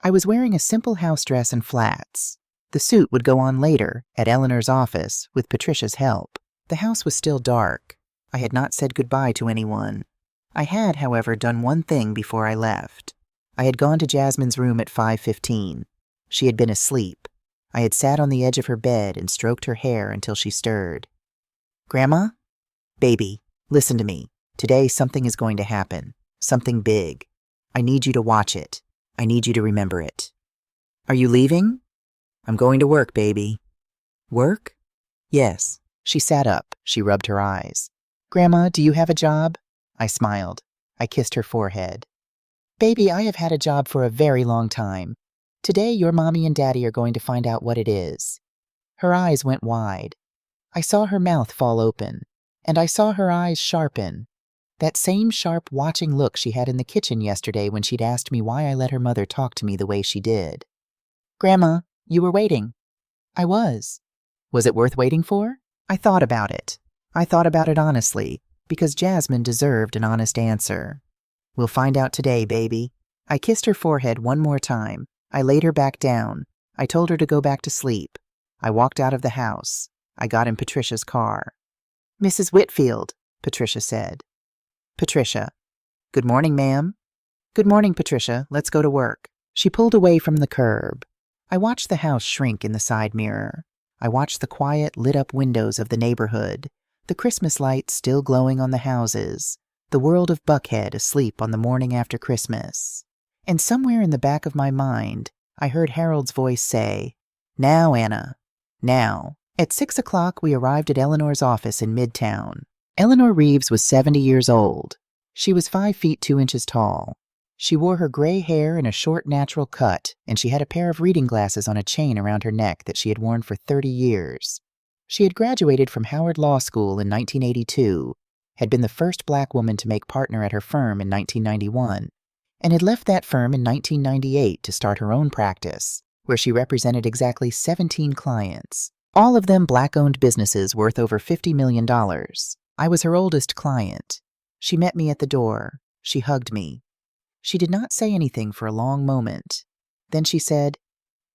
[SPEAKER 1] I was wearing a simple house dress and flats. The suit would go on later, at Eleanor's office, with Patricia's help. The house was still dark. I had not said goodbye to anyone. I had, however, done one thing before I left. I had gone to Jasmine's room at 5:15. She had been asleep. I had sat on the edge of her bed and stroked her hair until she stirred. Grandma? Baby, listen to me. Today something is going to happen. Something big. I need you to watch it. I need you to remember it. Are you leaving? I'm going to work, baby. Work? Yes. She sat up. She rubbed her eyes. Grandma, do you have a job? I smiled. I kissed her forehead. Baby, I have had a job for a very long time. Today, your mommy and daddy are going to find out what it is. Her eyes went wide. I saw her mouth fall open, and I saw her eyes sharpen. That same sharp, watching look she had in the kitchen yesterday when she'd asked me why I let her mother talk to me the way she did. Grandma, you were waiting. I was. Was it worth waiting for? I thought about it. I thought about it honestly, because Jasmine deserved an honest answer. We'll find out today, baby. I kissed her forehead one more time. I laid her back down. I told her to go back to sleep. I walked out of the house. I got in Patricia's car. Mrs. Whitfield, Patricia said. Patricia. Good morning, ma'am. Good morning, Patricia. Let's go to work. She pulled away from the curb. I watched the house shrink in the side mirror. I watched the quiet, lit-up windows of the neighborhood, the Christmas lights still glowing on the houses, the world of Buckhead asleep on the morning after Christmas. And somewhere in the back of my mind, I heard Harold's voice say, Now, Anna. Now. At 6 o'clock, we arrived at Eleanor's office in Midtown. Eleanor Reeves was 70 years old. She was 5 feet 2 inches tall. She wore her gray hair in a short natural cut, and she had a pair of reading glasses on a chain around her neck that she had worn for 30 years. She had graduated from Howard Law School in 1982, had been the first black woman to make partner at her firm in 1991, and had left that firm in 1998 to start her own practice, where she represented exactly 17 clients, all of them black-owned businesses worth over $50 million. I was her oldest client. She met me at the door. She hugged me. She did not say anything for a long moment. Then she said,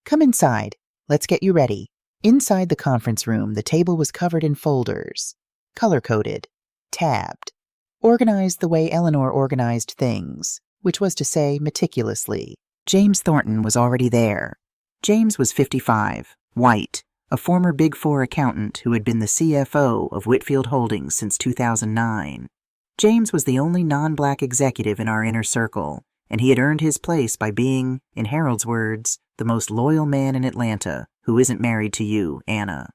[SPEAKER 1] "Come inside. Let's get you ready." Inside the conference room, the table was covered in folders, color-coded, tabbed, organized the way Eleanor organized things, which was to say, meticulously. James Thornton was already there. James was 55, white, a former Big Four accountant who had been the CFO of Whitfield Holdings since 2009. James was the only non-black executive in our inner circle, and he had earned his place by being, in Harold's words, the most loyal man in Atlanta who isn't married to you, Anna.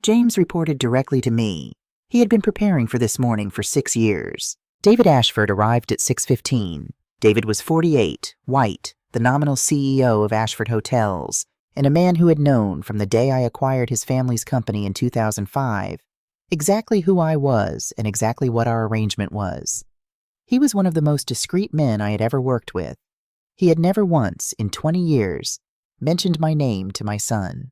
[SPEAKER 1] James reported directly to me. He had been preparing for this morning for 6 years. David Ashford arrived at 6:15. David was 48, white, the nominal CEO of Ashford Hotels, and a man who had known from the day I acquired his family's company in 2005 exactly who I was and exactly what our arrangement was. He was one of the most discreet men I had ever worked with. He had never once, in 20 years, mentioned my name to my son.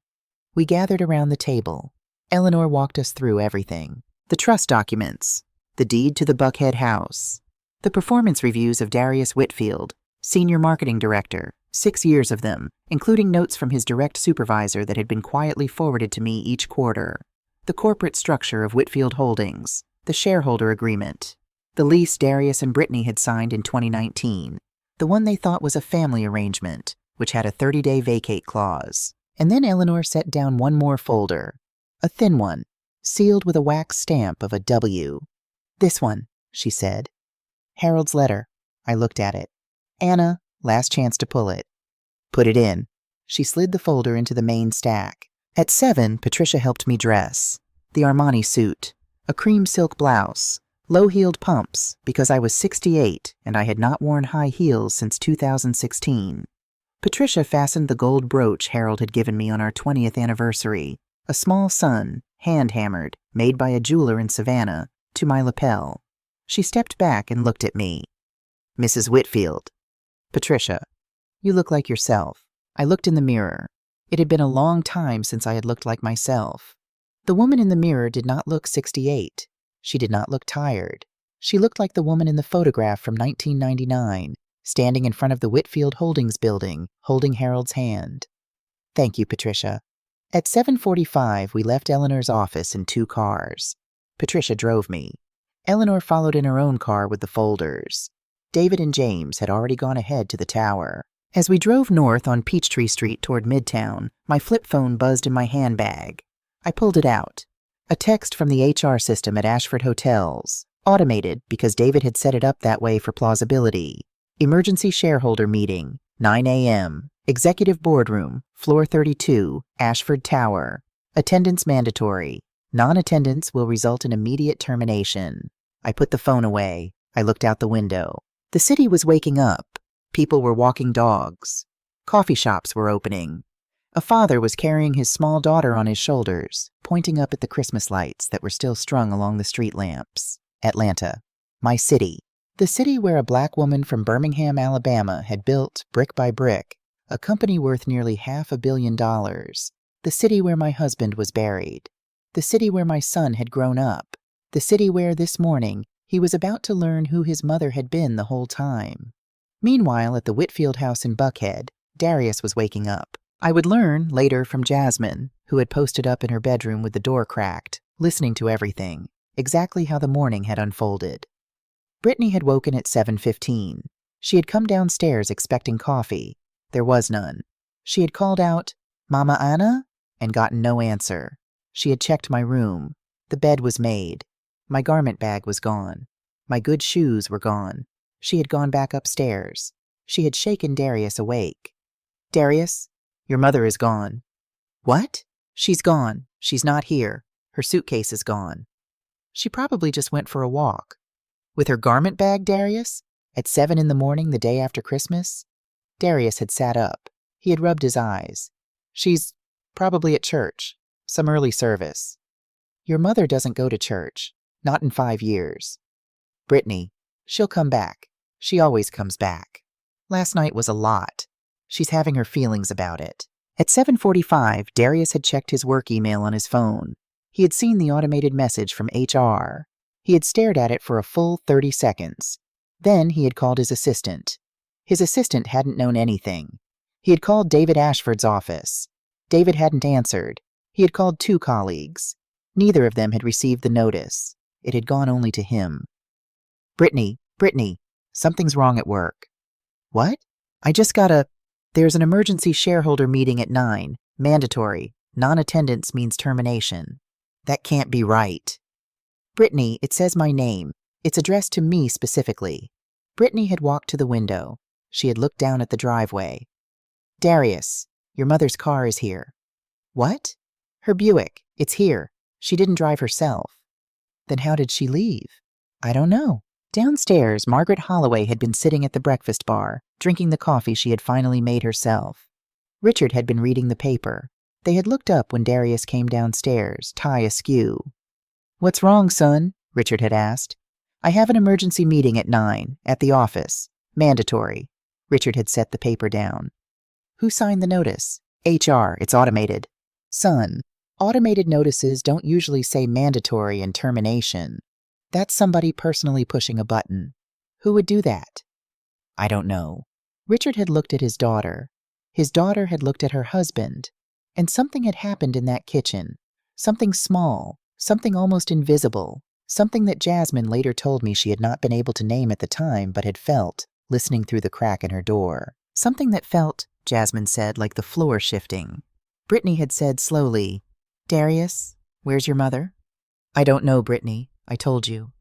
[SPEAKER 1] We gathered around the table. Eleanor walked us through everything. The trust documents, the deed to the Buckhead house, the performance reviews of Darius Whitfield, Senior Marketing Director, 6 years of them, including notes from his direct supervisor that had been quietly forwarded to me each quarter, the corporate structure of Whitfield Holdings, the shareholder agreement, the lease Darius and Brittany had signed in 2019, the one they thought was a family arrangement, which had a 30-day vacate clause. And then Eleanor set down one more folder, a thin one, sealed with a wax stamp of a W. "This one," she said. "Harold's letter." I looked at it. "Anna, last chance to pull it." "Put it in." She slid the folder into the main stack. At 7, Patricia helped me dress. The Armani suit, a cream silk blouse, low-heeled pumps, because I was 68 and I had not worn high heels since 2016. Patricia fastened the gold brooch Harold had given me on our 20th anniversary, a small sun, hand-hammered, made by a jeweler in Savannah, to my lapel. She stepped back and looked at me. "Mrs. Whitfield." "Patricia, you look like yourself." I looked in the mirror. It had been a long time since I had looked like myself. The woman in the mirror did not look 68. She did not look tired. She looked like the woman in the photograph from 1999, standing in front of the Whitfield Holdings building, holding Harold's hand. "Thank you, Patricia." At 7:45, we left Eleanor's office in 2 cars. Patricia drove me. Eleanor followed in her own car with the folders. David and James had already gone ahead to the tower. As we drove north on Peachtree Street toward Midtown, my flip phone buzzed in my handbag. I pulled it out. A text from the HR system at Ashford Hotels, automated because David had set it up that way for plausibility. Emergency shareholder meeting, 9 a.m., executive boardroom, floor 32, Ashford Tower. Attendance mandatory. Non-attendance will result in immediate termination. I put the phone away. I looked out the window. The city was waking up. People were walking dogs. Coffee shops were opening. A father was carrying his small daughter on his shoulders, pointing up at the Christmas lights that were still strung along the street lamps. Atlanta, my city. The city where a black woman from Birmingham, Alabama had built, brick by brick, a company worth nearly $500 million. The city where my husband was buried. The city where my son had grown up. The city where, this morning, he was about to learn who his mother had been the whole time. Meanwhile, at the Whitfield house in Buckhead, Darius was waking up. I would learn later from Jasmine, who had posted up in her bedroom with the door cracked, listening to everything, exactly how the morning had unfolded. Brittany had woken at 7:15. She had come downstairs expecting coffee. There was none. She had called out, "Mama Anna?" and gotten no answer. She had checked my room. The bed was made. My garment bag was gone. My good shoes were gone. She had gone back upstairs. She had shaken Darius awake. "Darius, your mother is gone." "What?" "She's gone. She's not here. Her suitcase is gone." "She probably just went for a walk." "With her garment bag, Darius? At 7 in the morning the day after Christmas?" Darius had sat up. He had rubbed his eyes. "She's probably at church. Some early service." Your mother doesn't go to church. Not in 5 years. Brittany, she'll come back. She always comes back. Last night was a lot. She's having her feelings about it. At 7:45, Darius had checked his work email on his phone. He had seen the automated message from HR. He had stared at it for a full 30 seconds. Then he had called his assistant. His assistant hadn't known anything. He had called David Ashford's office. David hadn't answered. He had called 2 colleagues. Neither of them had received the notice. It had gone only to him. Brittany, something's wrong at work. What? There's an emergency shareholder meeting at 9. Mandatory. Non-attendance means termination. That can't be right. Brittany, it says my name. It's addressed to me specifically. Brittany had walked to the window. She had looked down at the driveway. Darius, your mother's car is here. What? Her Buick. It's here. She didn't drive herself. Then how did she leave? I don't know. Downstairs, Margaret Holloway had been sitting at the breakfast bar, drinking the coffee she had finally made herself. Richard had been reading the paper. They had looked up when Darius came downstairs, tie askew. What's wrong, son? Richard had asked. I have an emergency meeting at 9, at the office. Mandatory. Richard had set the paper down. Who signed the notice? HR. It's automated. Son, automated notices don't usually say mandatory and termination. That's somebody personally pushing a button. Who would do that? I don't know. Richard had looked at his daughter. His daughter had looked at her husband. And something had happened in that kitchen. Something small, something almost invisible, something that Jasmine later told me she had not been able to name at the time but had felt, listening through the crack in her door. Something that felt, Jasmine said, like the floor shifting. Brittany had said slowly, Darius, where's your mother? I don't know, Brittany. I told you.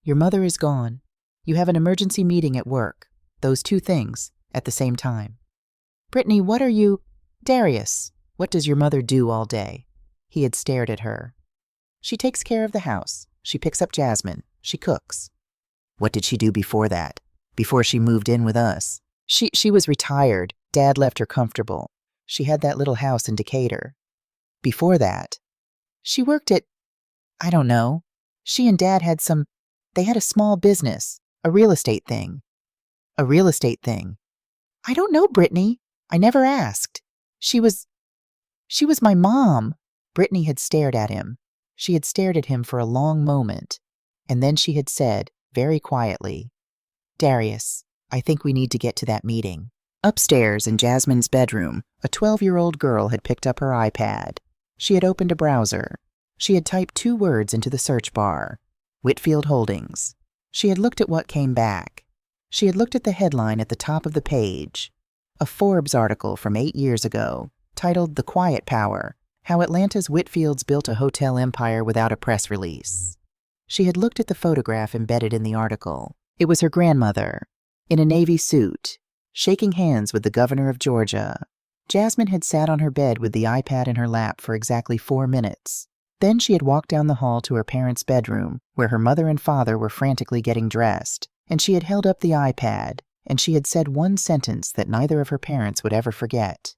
[SPEAKER 1] Your mother is gone. You have an emergency meeting at work. Those 2 things, at the same time. Brittany, what are you... Darius, what does your mother do all day? He had stared at her. She takes care of the house. She picks up Jasmine. She cooks. What did she do before that? Before she moved in with us? She was retired. Dad left her comfortable. She had that little house in Decatur. Before that, she worked at... I don't know. She and Dad they had a small business, a real estate thing. A real estate thing. I don't know, Brittany. I never asked. She was my mom. Brittany had stared at him. She had stared at him for a long moment, and then she had said, very quietly, Darius, I think we need to get to that meeting. Upstairs in Jasmine's bedroom, a 12-year-old girl had picked up her iPad. She had opened a browser. She had typed 2 words into the search bar. Whitfield Holdings. She had looked at what came back. She had looked at the headline at the top of the page. A Forbes article from 8 years ago, titled The Quiet Power, How Atlanta's Whitfields Built a Hotel Empire Without a Press Release. She had looked at the photograph embedded in the article. It was her grandmother, in a navy suit, shaking hands with the governor of Georgia. Jasmine had sat on her bed with the iPad in her lap for exactly 4 minutes. Then she had walked down the hall to her parents' bedroom, where her mother and father were frantically getting dressed, and she had held up the iPad, and she had said one sentence that neither of her parents would ever forget.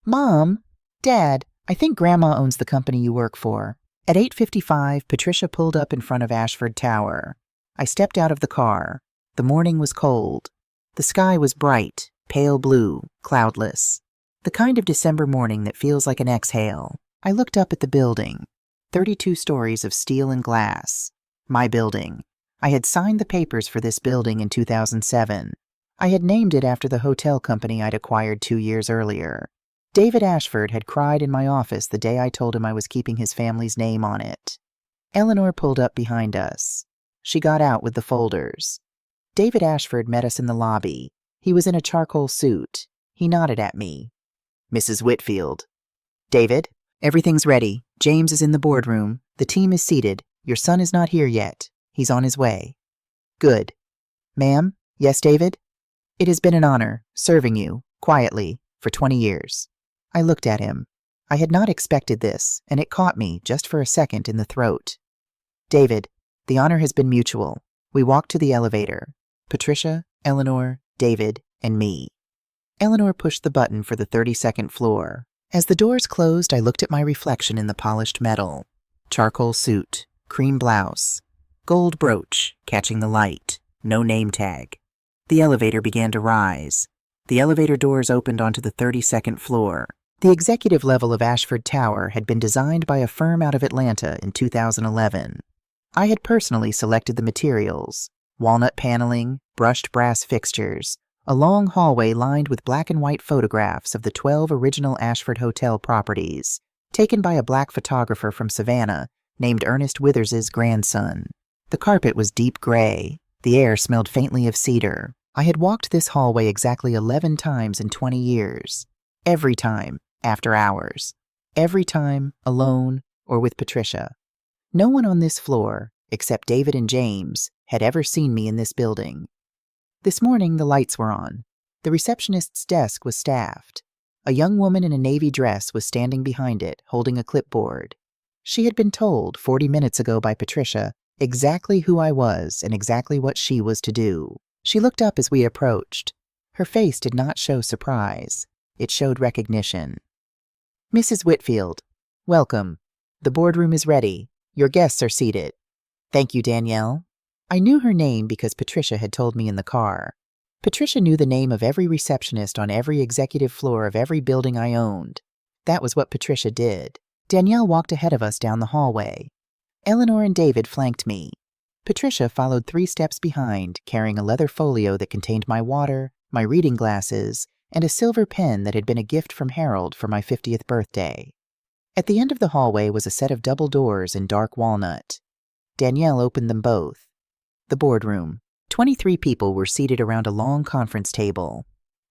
[SPEAKER 1] Mom, Dad, I think Grandma owns the company you work for. At 8:55, Patricia pulled up in front of Ashford Tower. I stepped out of the car. The morning was cold. The sky was bright, pale blue, cloudless. The kind of December morning that feels like an exhale. I looked up at the building. 32 stories of steel and glass. My building. I had signed the papers for this building in 2007. I had named it after the hotel company I'd acquired 2 years earlier. David Ashford had cried in my office the day I told him I was keeping his family's name on it. Eleanor pulled up behind us. She got out with the folders. David Ashford met us in the lobby. He was in a charcoal suit. He nodded at me. Mrs. Whitfield. David, everything's ready. James is in the boardroom. The team is seated. Your son is not here yet. He's on his way. Good. Ma'am? Yes, David? It has been an honor, serving you, quietly, for 20 years. I looked at him. I had not expected this, and it caught me, just for a second, in the throat. David, the honor has been mutual. We walked to the elevator. Patricia, Eleanor, David, and me. Eleanor pushed the button for the 32nd floor. As the doors closed, I looked at my reflection in the polished metal. charcoal suit, cream blouse, gold brooch catching the light, no name tag. The elevator began to rise. The elevator doors opened onto the 32nd floor. The executive level of Ashford Tower had been designed by a firm out of Atlanta in 2011. I had personally selected the materials: walnut paneling, brushed brass fixtures, a long hallway lined with black and white photographs of the 12 original Ashford Hotel properties, taken by a black photographer from Savannah named Ernest Withers's grandson. The carpet was deep gray. The air smelled faintly of cedar. I had walked this hallway exactly 11 times in 20 years. Every time, after hours. Every time, alone or with Patricia. No one on this floor, except David and James, had ever seen me in this building. This morning, the lights were on. The receptionist's desk was staffed. A young woman in a navy dress was standing behind it, holding a clipboard. She had been told 40 minutes ago by Patricia exactly who I was and exactly what she was to do. She looked up as we approached. Her face did not show surprise. It showed recognition. "Mrs. Whitfield, welcome. The boardroom is ready. Your guests are seated." "Thank you, Danielle." I knew her name because Patricia had told me in the car. Patricia knew the name of every receptionist on every executive floor of every building I owned. That was what Patricia did. Danielle walked ahead of us down the hallway. Eleanor and David flanked me. Patricia followed 3 steps behind, carrying a leather folio that contained my water, my reading glasses, and a silver pen that had been a gift from Harold for my 50th birthday. At the end of the hallway was a set of double doors in dark walnut. Danielle opened them both. The boardroom. 23 people were seated around a long conference table.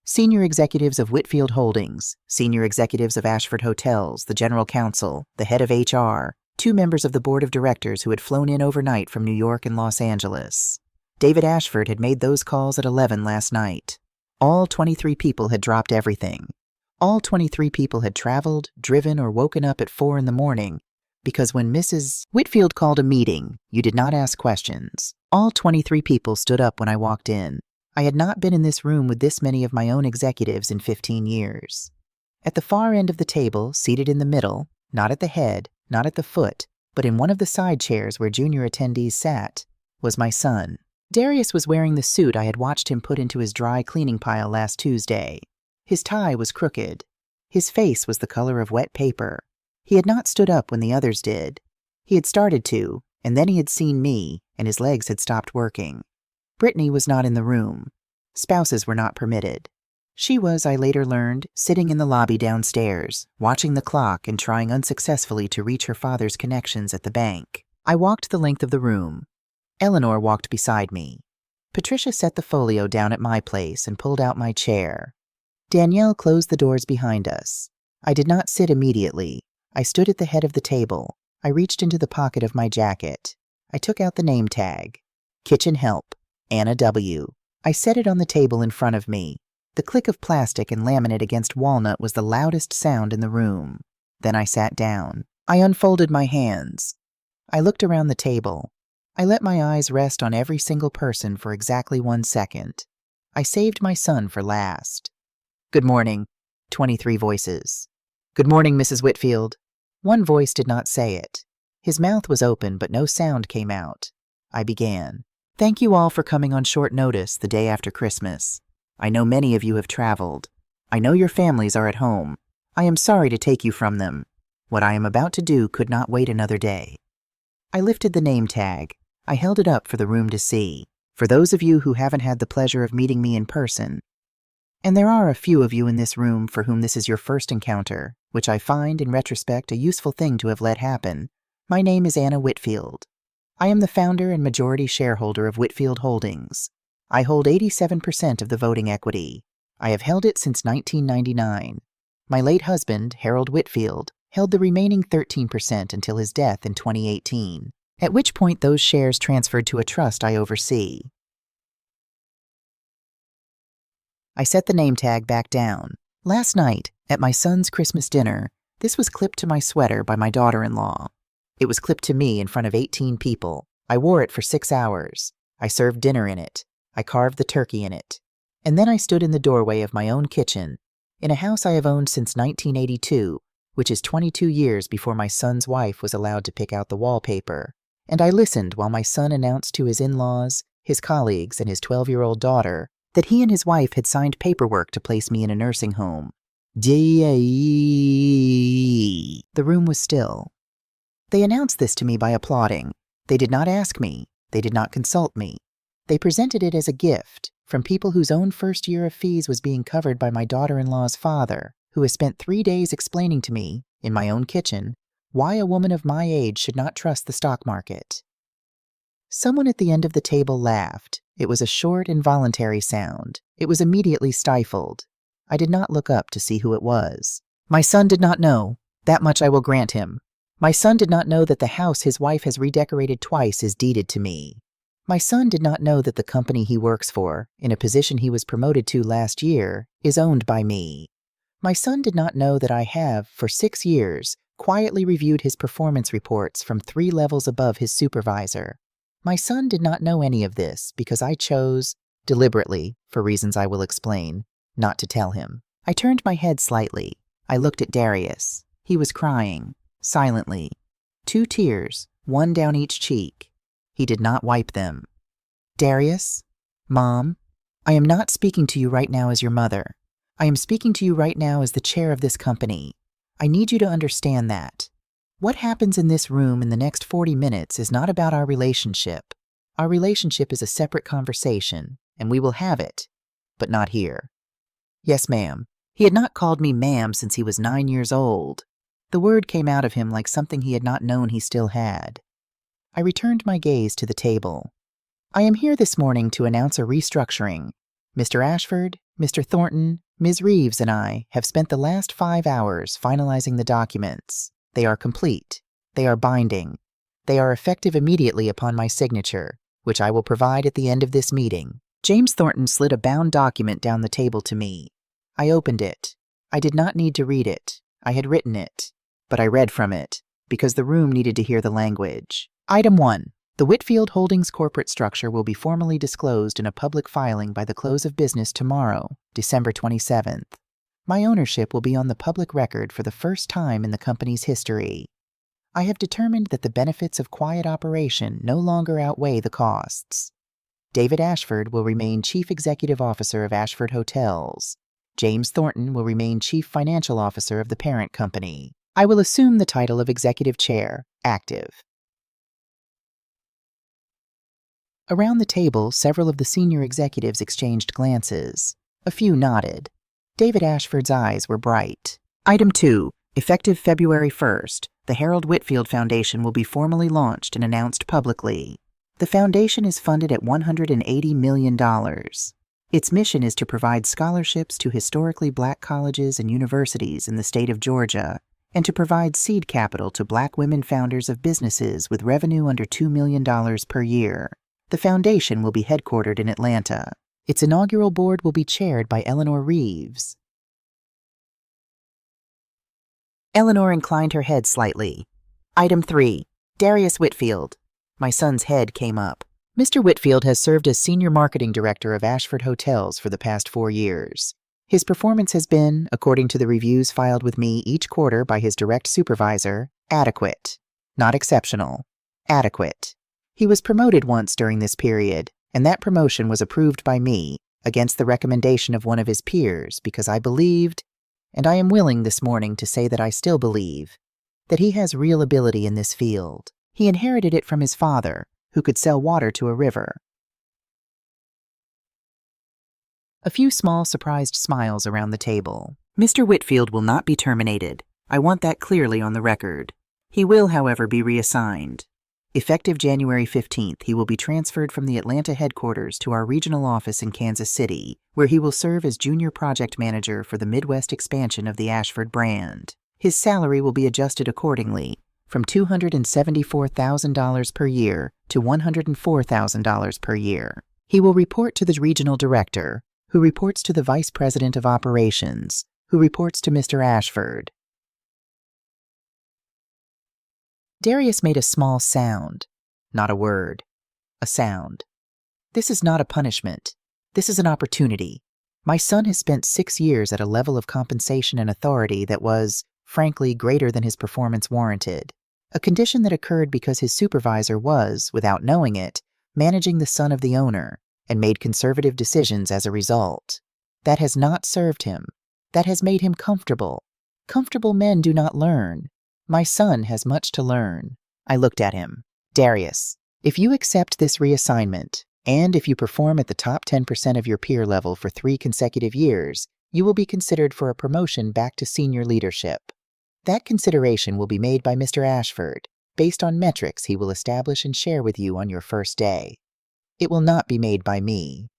[SPEAKER 1] Senior executives of Whitfield Holdings, senior executives of Ashford Hotels, the general counsel, the head of HR, 2 members of the board of directors who had flown in overnight from New York and Los Angeles. David Ashford had made those calls at 11 last night. All 23 people had dropped everything. All 23 people had traveled, driven, or woken up at 4 in the morning, because when Mrs. Whitfield called a meeting, you did not ask questions. All 23 people stood up when I walked in. I had not been in this room with this many of my own executives in 15 years. At the far end of the table, seated in the middle, not at the head, not at the foot, but in one of the side chairs where junior attendees sat, was my son. Darius was wearing the suit I had watched him put into his dry cleaning pile last Tuesday. His tie was crooked. His face was the color of wet paper. He had not stood up when the others did. He had started to, and then he had seen me, and his legs had stopped working. Brittany was not in the room. Spouses were not permitted. She was, I later learned, sitting in the lobby downstairs, watching the clock and trying unsuccessfully to reach her father's connections at the bank. I walked the length of the room. Eleanor walked beside me. Patricia set the folio down at my place and pulled out my chair. Danielle closed the doors behind us. I did not sit immediately. I stood at the head of the table. I reached into the pocket of my jacket. I took out the name tag. Kitchen Help, Anna W. I set it on the table in front of me. The click of plastic and laminate against walnut was the loudest sound in the room. Then I sat down. I unfolded my hands. I looked around the table. I let my eyes rest on every single person for exactly 1 second. I saved my son for last. "Good morning," 23 voices. "Good morning, Mrs. Whitfield." One voice did not say it. His mouth was open, but no sound came out. I began. "Thank you all for coming on short notice the day after Christmas. I know many of you have traveled. I know your families are at home. I am sorry to take you from them. What I am about to do could not wait another day." I lifted the name tag. I held it up for the room to see. For those of you who haven't had the pleasure of meeting me in person, and there are a few of you in this room for whom this is your first encounter, which I find, in retrospect, a useful thing to have let happen, my name is Anna Whitfield. I am the founder and majority shareholder of Whitfield Holdings. I hold 87% of the voting equity. I have held it since 1999. My late husband, Harold Whitfield, held the remaining 13% until his death in 2018, at which point those shares transferred to a trust I oversee. I set the name tag back down. Last night, at my son's Christmas dinner, this was clipped to my sweater by my daughter-in-law. It was clipped to me in front of 18 people. I wore it for 6 hours. I served dinner in it. I carved the turkey in it. And then I stood in the doorway of my own kitchen, in a house I have owned since 1982, which is 22 years before my son's wife was allowed to pick out the wallpaper, and I listened while my son announced to his in-laws, his colleagues, and his 12-year-old daughter that he and his wife had signed paperwork to place me in a nursing home. The room was still. They announced this to me by applauding. They did not ask me. They did not consult me. They presented it as a gift from people whose own first year of fees was being covered by my daughter-in-law's father, who has spent 3 days explaining to me, in my own kitchen, why a woman of my age should not trust the stock market. Someone at the end of the table laughed. It was a short, involuntary sound. It was immediately stifled. I did not look up to see who it was. My son did not know. That much I will grant him. My son did not know that the house his wife has redecorated twice is deeded to me. My son did not know that the company he works for, in a position he was promoted to last year, is owned by me. My son did not know that I have, for 6 years, quietly reviewed his performance reports from 3 levels above his supervisor. My son did not know any of this because I chose, deliberately, for reasons I will explain, not to tell him. I turned my head slightly. I looked at Darius. He was crying, silently. 2 tears, one down each cheek. He did not wipe them. Darius, Mom, I am not speaking to you right now as your mother. I am speaking to you right now as the chair of this company. I need you to understand that. What happens in this room in the next 40 minutes is not about our relationship. Our relationship is a separate conversation, and we will have it, but not here. Yes, ma'am. He had not called me ma'am since he was 9 years old. The word came out of him like something he had not known he still had. I returned my gaze to the table. I am here this morning to announce a restructuring. Mr. Ashford, Mr. Thornton, Ms. Reeves, and I have spent the last 5 hours finalizing the documents. They are complete. They are binding. They are effective immediately upon my signature, which I will provide at the end of this meeting. James Thornton slid a bound document down the table to me. I opened it. I did not need to read it. I had written it. But I read from it, because the room needed to hear the language. Item 1. The Whitfield Holdings corporate structure will be formally disclosed in a public filing by the close of business tomorrow, December 27th. My ownership will be on the public record for the first time in the company's history. I have determined that the benefits of quiet operation no longer outweigh the costs. David Ashford will remain Chief Executive Officer of Ashford Hotels. James Thornton will remain Chief Financial Officer of the parent company. I will assume the title of Executive Chair, active. Around the table, several of the senior executives exchanged glances. A few nodded. David Ashford's eyes were bright. Item 2. Effective February 1st, the Harold Whitfield Foundation will be formally launched and announced publicly. The foundation is funded at $180 million. Its mission is to provide scholarships to historically black colleges and universities in the state of Georgia, and to provide seed capital to black women founders of businesses with revenue under $2 million per year. The foundation will be headquartered in Atlanta. Its inaugural board will be chaired by Eleanor Reeves. Eleanor inclined her head slightly. Item 3. Darius Whitfield. My son's head came up. Mr. Whitfield has served as Senior Marketing Director of Ashford Hotels for the past 4 years. His performance has been, according to the reviews filed with me each quarter by his direct supervisor, adequate. Not exceptional. Adequate. He was promoted once during this period, and that promotion was approved by me, against the recommendation of one of his peers, because I believed, and I am willing this morning to say that I still believe, that he has real ability in this field. He inherited it from his father, who could sell water to a river. A few small, surprised smiles around the table. Mr. Whitfield will not be terminated. I want that clearly on the record. He will, however, be reassigned. Effective January 15th, he will be transferred from the Atlanta headquarters to our regional office in Kansas City, where he will serve as Junior Project Manager for the Midwest expansion of the Ashford brand. His salary will be adjusted accordingly, from $274,000 per year to $104,000 per year. He will report to the Regional Director, who reports to the Vice President of Operations, who reports to Mr. Ashford. Darius made a small sound. Not a word. A sound. This is not a punishment. This is an opportunity. My son has spent 6 years at a level of compensation and authority that was, frankly greater than his performance warranted, a condition that occurred because his supervisor was, without knowing it, managing the son of the owner and made conservative decisions as a result. That has not served him. That has made him comfortable. Comfortable men do not learn. My son has much to learn. I looked at him. Darius, if you accept this reassignment, and if you perform at the top 10% of your peer level for 3 consecutive years, you will be considered for a promotion back to senior leadership. That consideration will be made by Mr. Ashford, based on metrics he will establish and share with you on your first day. It will not be made by me.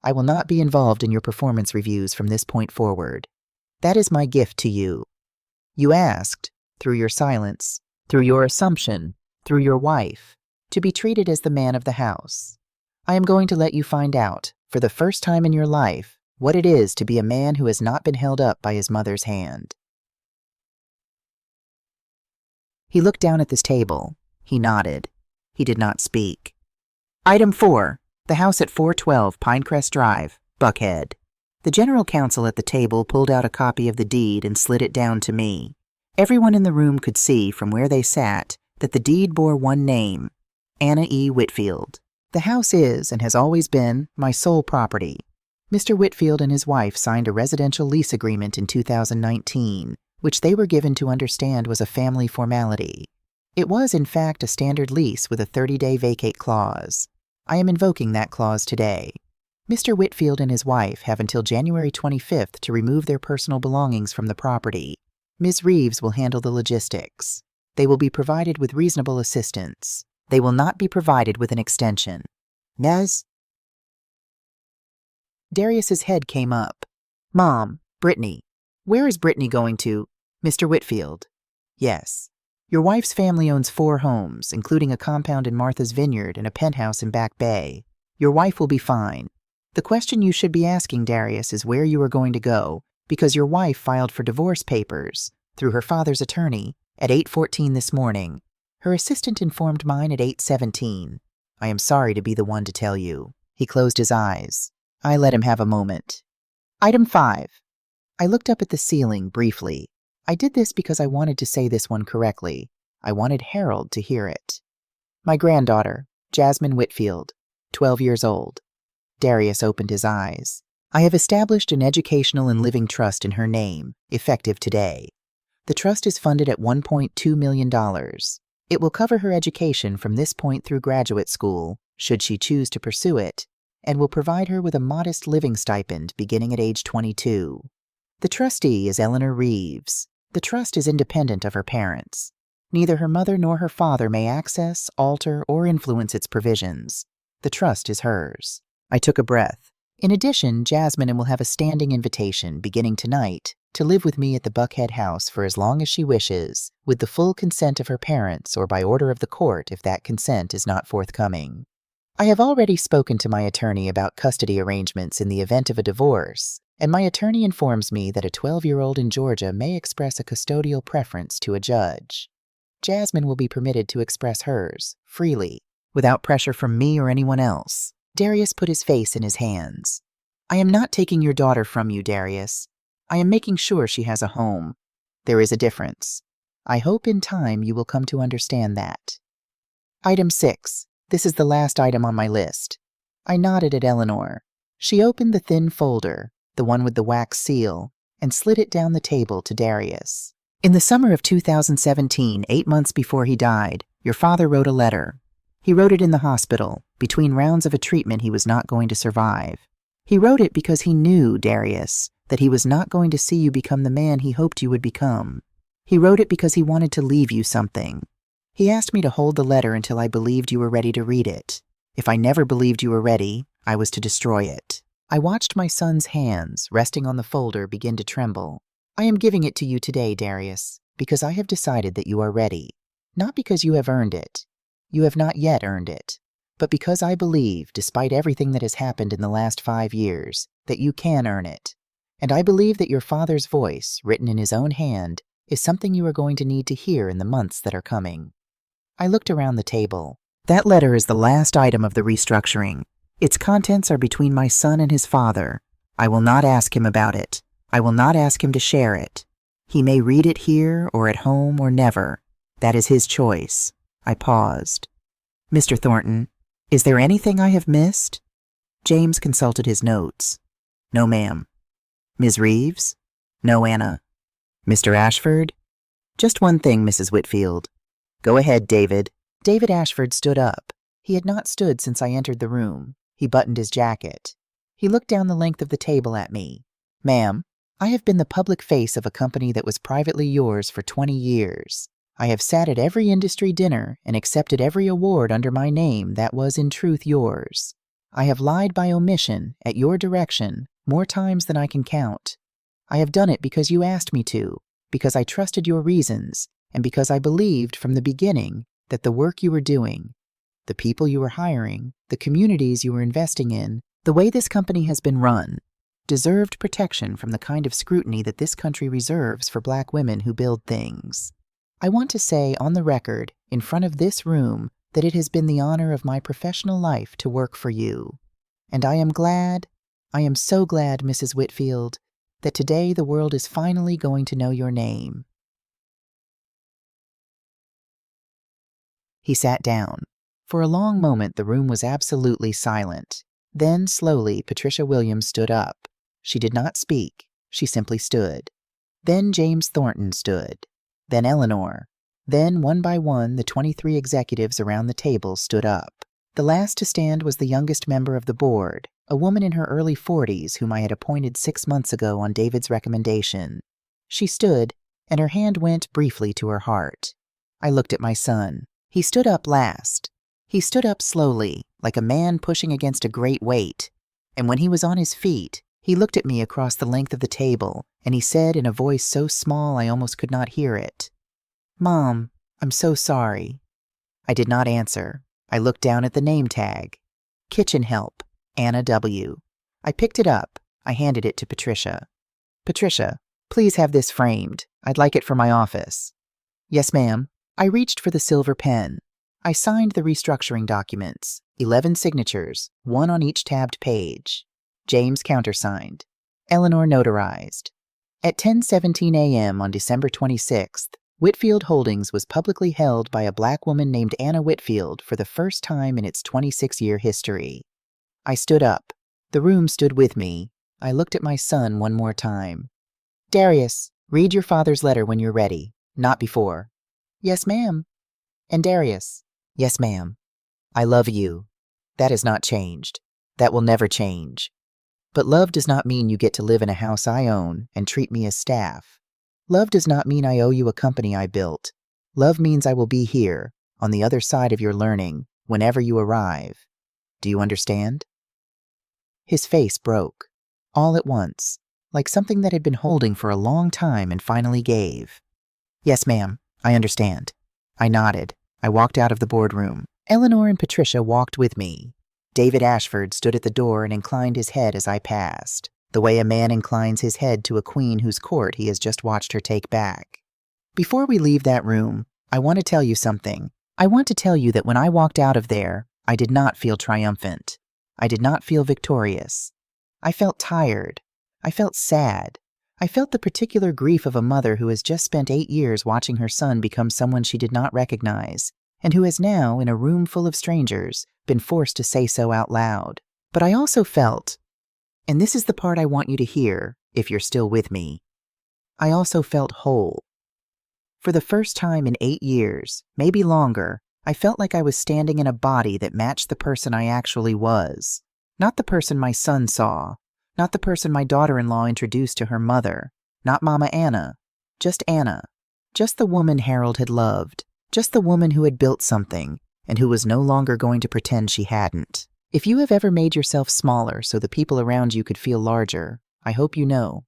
[SPEAKER 1] I will not be involved in your performance reviews from this point forward. That is my gift to you. You asked, through your silence, through your assumption, through your wife, to be treated as the man of the house. I am going to let you find out, for the first time in your life, what it is to be a man who has not been held up by his mother's hand. He looked down at this table. He nodded. He did not speak. Item 4. The house at 412 Pinecrest Drive, Buckhead. The general counsel at the table pulled out a copy of the deed and slid it down to me. Everyone in the room could see from where they sat that the deed bore one name, Anna E. Whitfield. The house is, and has always been, my sole property. Mr. Whitfield and his wife signed a residential lease agreement in 2019, which they were given to understand was a family formality. It was, in fact, a standard lease with a 30-day vacate clause. I am invoking that clause today. Mr. Whitfield and his wife have until January 25th to remove their personal belongings from the property. Ms. Reeves will handle the logistics. They will be provided with reasonable assistance. They will not be provided with an extension. Ms. Darius's head came up. Mom, Brittany. Where is Brittany going to? Mr. Whitfield. Yes. Your wife's family owns 4 homes, including a compound in Martha's Vineyard and a penthouse in Back Bay. Your wife will be fine. The question you should be asking, Darius, is where you are going to go, because your wife filed for divorce papers, through her father's attorney, at 8:14 this morning. Her assistant informed mine at 8:17. I am sorry to be the one to tell you. He closed his eyes. I let him have a moment. Item 5. I looked up at the ceiling briefly. I did this because I wanted to say this one correctly. I wanted Harold to hear it. My granddaughter, Jasmine Whitfield, 12 years old. Darius opened his eyes. I have established an educational and living trust in her name, effective today. The trust is funded at $1.2 million. It will cover her education from this point through graduate school, should she choose to pursue it, and will provide her with a modest living stipend beginning at age 22. The trustee is Eleanor Reeves. The trust is independent of her parents. Neither her mother nor her father may access, alter, or influence its provisions. The trust is hers. I took a breath. In addition, Jasmine will have a standing invitation, beginning tonight, to live with me at the Buckhead house for as long as she wishes, with the full consent of her parents or by order of the court if that consent is not forthcoming. I have already spoken to my attorney about custody arrangements in the event of a divorce, and my attorney informs me that a 12-year-old in Georgia may express a custodial preference to a judge. Jasmine will be permitted to express hers, freely, without pressure from me or anyone else. Darius put his face in his hands. I am not taking your daughter from you, Darius. I am making sure she has a home. There is a difference. I hope in time you will come to understand that. Item 6. This is the last item on my list. I nodded at Eleanor. She opened the thin folder, the one with the wax seal, and slid it down the table to Darius. In the summer of 2017, 8 months before he died, your father wrote a letter. He wrote it in the hospital, between rounds of a treatment he was not going to survive. He wrote it because he knew, Darius, that he was not going to see you become the man he hoped you would become. He wrote it because he wanted to leave you something. He asked me to hold the letter until I believed you were ready to read it. If I never believed you were ready, I was to destroy it. I watched my son's hands, resting on the folder, begin to tremble. I am giving it to you today, Darius, because I have decided that you are ready. Not because you have earned it. You have not yet earned it. But because I believe, despite everything that has happened in the last 5 years, that you can earn it. And I believe that your father's voice, written in his own hand, is something you are going to need to hear in the months that are coming. I looked around the table. That letter is the last item of the restructuring. Its contents are between my son and his father. I will not ask him about it. I will not ask him to share it. He may read it here or at home or never. That is his choice. I paused. Mr. Thornton, is there anything I have missed? James consulted his notes. No, ma'am. Ms. Reeves? No, Anna. Mr. Ashford? Just one thing, Mrs. Whitfield. Go ahead, David. David Ashford stood up. He had not stood since I entered the room. He buttoned his jacket. He looked down the length of the table at me. Ma'am, I have been the public face of a company that was privately yours for 20 years. I have sat at every industry dinner and accepted every award under my name that was in truth yours. I have lied by omission, at your direction, more times than I can count. I have done it because you asked me to, because I trusted your reasons, and because I believed from the beginning that the work you were doing, the people you were hiring, the communities you were investing in, the way this company has been run, deserved protection from the kind of scrutiny that this country reserves for black women who build things. I want to say on the record, in front of this room, that it has been the honor of my professional life to work for you. And I am so glad, Mrs. Whitfield, that today the world is finally going to know your name. He sat down. For a long moment the room was absolutely silent. Then, slowly, Patricia Williams stood up. She did not speak. She simply stood. Then James Thornton stood. Then Eleanor. Then, one by one, the 23 executives around the table stood up. The last to stand was the youngest member of the board, a woman in her early 40s whom I had appointed 6 months ago on David's recommendation. She stood, and her hand went briefly to her heart. I looked at my son. He stood up last. He stood up slowly, like a man pushing against a great weight. And when he was on his feet, he looked at me across the length of the table, and he said in a voice so small I almost could not hear it, "Mom, I'm so sorry." I did not answer. I looked down at the name tag. Kitchen help, Anna W. I picked it up. I handed it to Patricia. "Patricia, please have this framed. I'd like it for my office." "Yes, ma'am." I reached for the silver pen. I signed the restructuring documents, 11 signatures, 1 on each tabbed page. James countersigned. Eleanor notarized. At 10:17 a.m. on December 26th, Whitfield Holdings was publicly held by a black woman named Anna Whitfield for the first time in its 26-year history. I stood up. The room stood with me. I looked at my son one more time. "Darius, read your father's letter when you're ready, not before." "Yes, ma'am." And Darius, "Yes, ma'am. I love you. That has not changed. That will never change. But love does not mean you get to live in a house I own and treat me as staff. Love does not mean I owe you a company I built. Love means I will be here, on the other side of your learning, whenever you arrive. Do you understand?" His face broke, all at once, like something that had been holding for a long time and finally gave. "Yes, ma'am, I understand." I nodded. I walked out of the boardroom. Eleanor and Patricia walked with me. David Ashford stood at the door and inclined his head as I passed, the way a man inclines his head to a queen whose court he has just watched her take back. Before we leave that room, I want to tell you something. I want to tell you that when I walked out of there, I did not feel triumphant. I did not feel victorious. I felt tired. I felt sad. I felt the particular grief of a mother who has just spent 8 years watching her son become someone she did not recognize, and who has now, in a room full of strangers, been forced to say so out loud. But I also felt, and this is the part I want you to hear, if you're still with me, I also felt whole. For the first time in 8 years, maybe longer, I felt like I was standing in a body that matched the person I actually was. Not the person my son saw, not the person my daughter-in-law introduced to her mother, not Mama Anna, just Anna, just the woman Harold had loved, just the woman who had built something, and who was no longer going to pretend she hadn't. If you have ever made yourself smaller so the people around you could feel larger, I hope you know.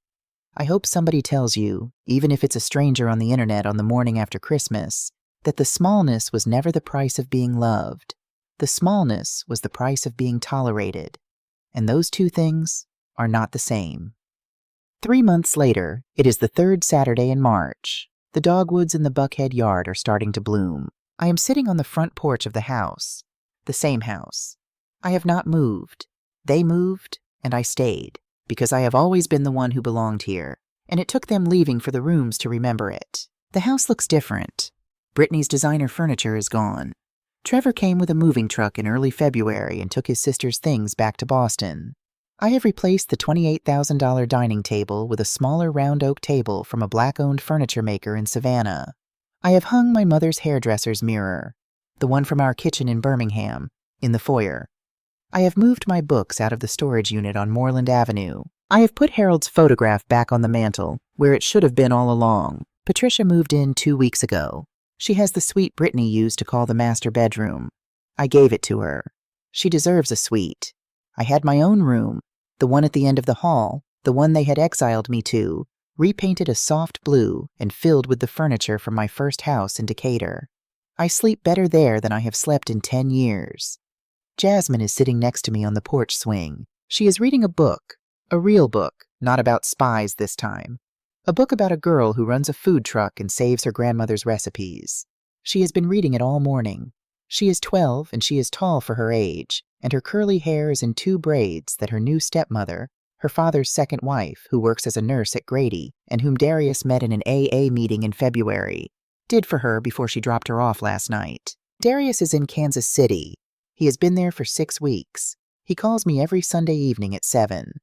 [SPEAKER 1] I hope somebody tells you, even if it's a stranger on the internet on the morning after Christmas, that the smallness was never the price of being loved. The smallness was the price of being tolerated. And those two things are not the same. 3 months later, it is the 3rd Saturday in March. The dogwoods in the Buckhead yard are starting to bloom. I am sitting on the front porch of the house. The same house. I have not moved. They moved, and I stayed, because I have always been the one who belonged here, and it took them leaving for the rooms to remember it. The house looks different. Brittany's designer furniture is gone. Trevor came with a moving truck in early February and took his sister's things back to Boston. I have replaced the $28,000 dining table with a smaller round oak table from a black-owned furniture maker in Savannah. I have hung my mother's hairdresser's mirror, the one from our kitchen in Birmingham, in the foyer. I have moved my books out of the storage unit on Moreland Avenue. I have put Harold's photograph back on the mantel, where it should have been all along. Patricia moved in 2 weeks ago. She has the suite Brittany used to call the master bedroom. I gave it to her. She deserves a suite. I had my own room, the one at the end of the hall, the one they had exiled me to, repainted a soft blue and filled with the furniture from my first house in Decatur. I sleep better there than I have slept in 10 years. Jasmine is sitting next to me on the porch swing. She is reading a book, a real book, not about spies this time. A book about a girl who runs a food truck and saves her grandmother's recipes. She has been reading it all morning. She is 12 and she is tall for her age, and her curly hair is in 2 braids that her new stepmother, her father's second wife, who works as a nurse at Grady and whom Darius met in an AA meeting in February, did for her before she dropped her off last night. Darius is in Kansas City. He has been there for 6 weeks. He calls me every Sunday evening at 7.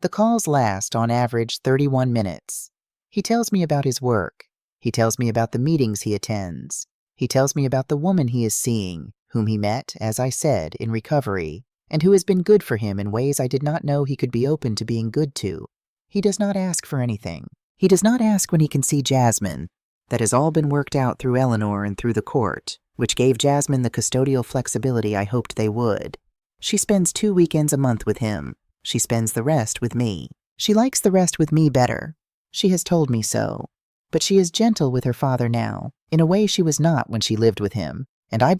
[SPEAKER 1] The calls last, on average, 31 minutes. He tells me about his work. He tells me about the meetings he attends. He tells me about the woman he is seeing, whom he met, as I said, in recovery, and who has been good for him in ways I did not know he could be open to being good to. He does not ask for anything. He does not ask when he can see Jasmine. That has all been worked out through Eleanor and through the court, which gave Jasmine the custodial flexibility I hoped they would. She spends 2 weekends a month with him. She spends the rest with me. She likes the rest with me better. She has told me so. But she is gentle with her father now, in a way she was not when she lived with him, and I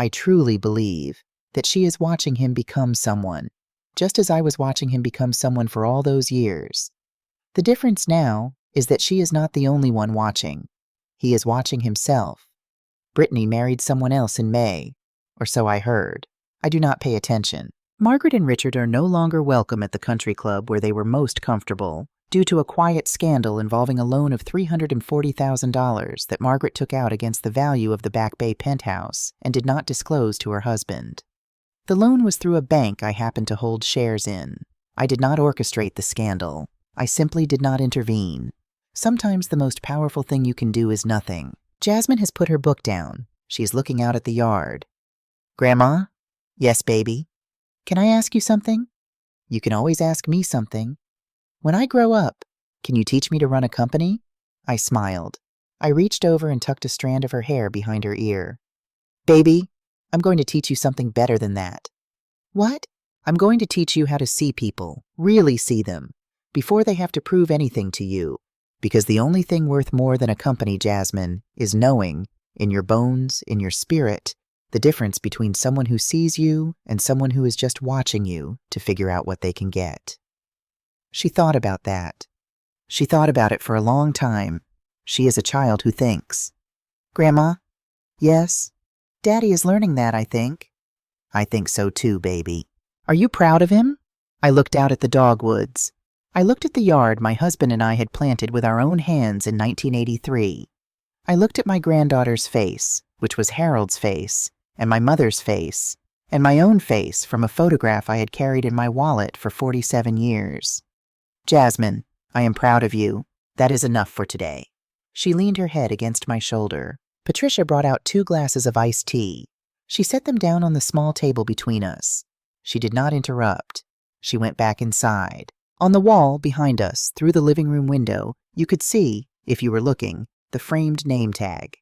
[SPEAKER 1] truly believe, that she is watching him become someone, just as I was watching him become someone for all those years. The difference now is that she is not the only one watching. He is watching himself. Brittany married someone else in May, or so I heard. I do not pay attention. Margaret and Richard are no longer welcome at the country club where they were most comfortable, due to a quiet scandal involving a loan of $340,000 that Margaret took out against the value of the Back Bay penthouse and did not disclose to her husband. The loan was through a bank I happened to hold shares in. I did not orchestrate the scandal. I simply did not intervene. Sometimes the most powerful thing you can do is nothing. Jasmine has put her book down. She is looking out at the yard. Grandma? Yes, baby. Can I ask you something? You can always ask me something. When I grow up, can you teach me to run a company? I smiled. I reached over and tucked a strand of her hair behind her ear. Baby, I'm going to teach you something better than that. What? I'm going to teach you how to see people, really see them, before they have to prove anything to you. Because the only thing worth more than a company, Jasmine, is knowing, in your bones, in your spirit, the difference between someone who sees you and someone who is just watching you to figure out what they can get. She thought about that. She thought about it for a long time. She is a child who thinks. Grandma? Yes? Daddy is learning that, I think. I think so too, baby. Are you proud of him? I looked out at the dogwoods. I looked at the yard my husband and I had planted with our own hands in 1983. I looked at my granddaughter's face, which was Harold's face, and my mother's face, and my own face from a photograph I had carried in my wallet for 47 years. Jasmine, I am proud of you. That is enough for today. She leaned her head against my shoulder. Patricia brought out 2 glasses of iced tea. She set them down on the small table between us. She did not interrupt. She went back inside. On the wall behind us, through the living room window, you could see, if you were looking, the framed name tag.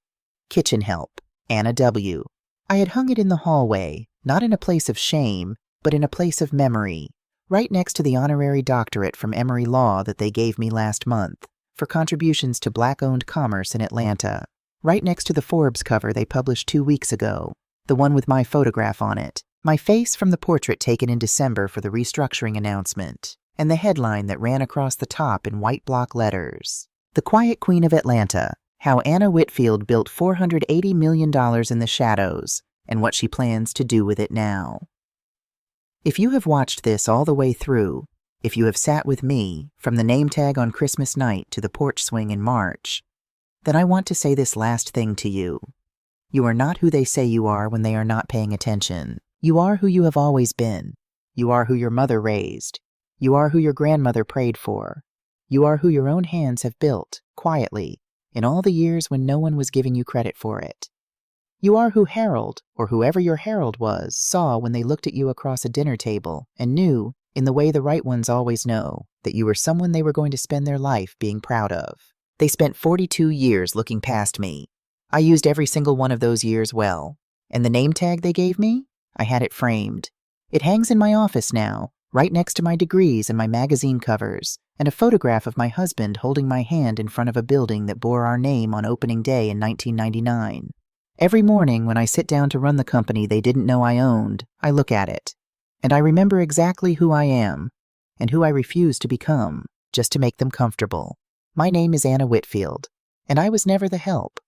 [SPEAKER 1] Kitchen help, Anna W. I had hung it in the hallway, not in a place of shame, but in a place of memory, right next to the honorary doctorate from Emory Law that they gave me last month for contributions to Black-owned commerce in Atlanta, right next to the Forbes cover they published 2 weeks ago, the one with my photograph on it, my face from the portrait taken in December for the restructuring announcement, and the headline that ran across the top in white block letters. The Quiet Queen of Atlanta, How Anna Whitfield Built $480 million in the Shadows, and What She Plans to Do with It Now. If you have watched this all the way through, if you have sat with me from the name tag on Christmas night to the porch swing in March, then I want to say this last thing to you. You are not who they say you are when they are not paying attention. You are who you have always been. You are who your mother raised. You are who your grandmother prayed for. You are who your own hands have built, quietly, in all the years when no one was giving you credit for it. You are who Harold, or whoever your Harold was, saw when they looked at you across a dinner table and knew, in the way the right ones always know, that you were someone they were going to spend their life being proud of. They spent 42 years looking past me. I used every single one of those years well. And the name tag they gave me? I had it framed. It hangs in my office now, right next to my degrees and my magazine covers, and a photograph of my husband holding my hand in front of a building that bore our name on opening day in 1999. Every morning when I sit down to run the company they didn't know I owned, I look at it. And I remember exactly who I am, and who I refuse to become, just to make them comfortable. My name is Anna Whitfield, and I was never the help.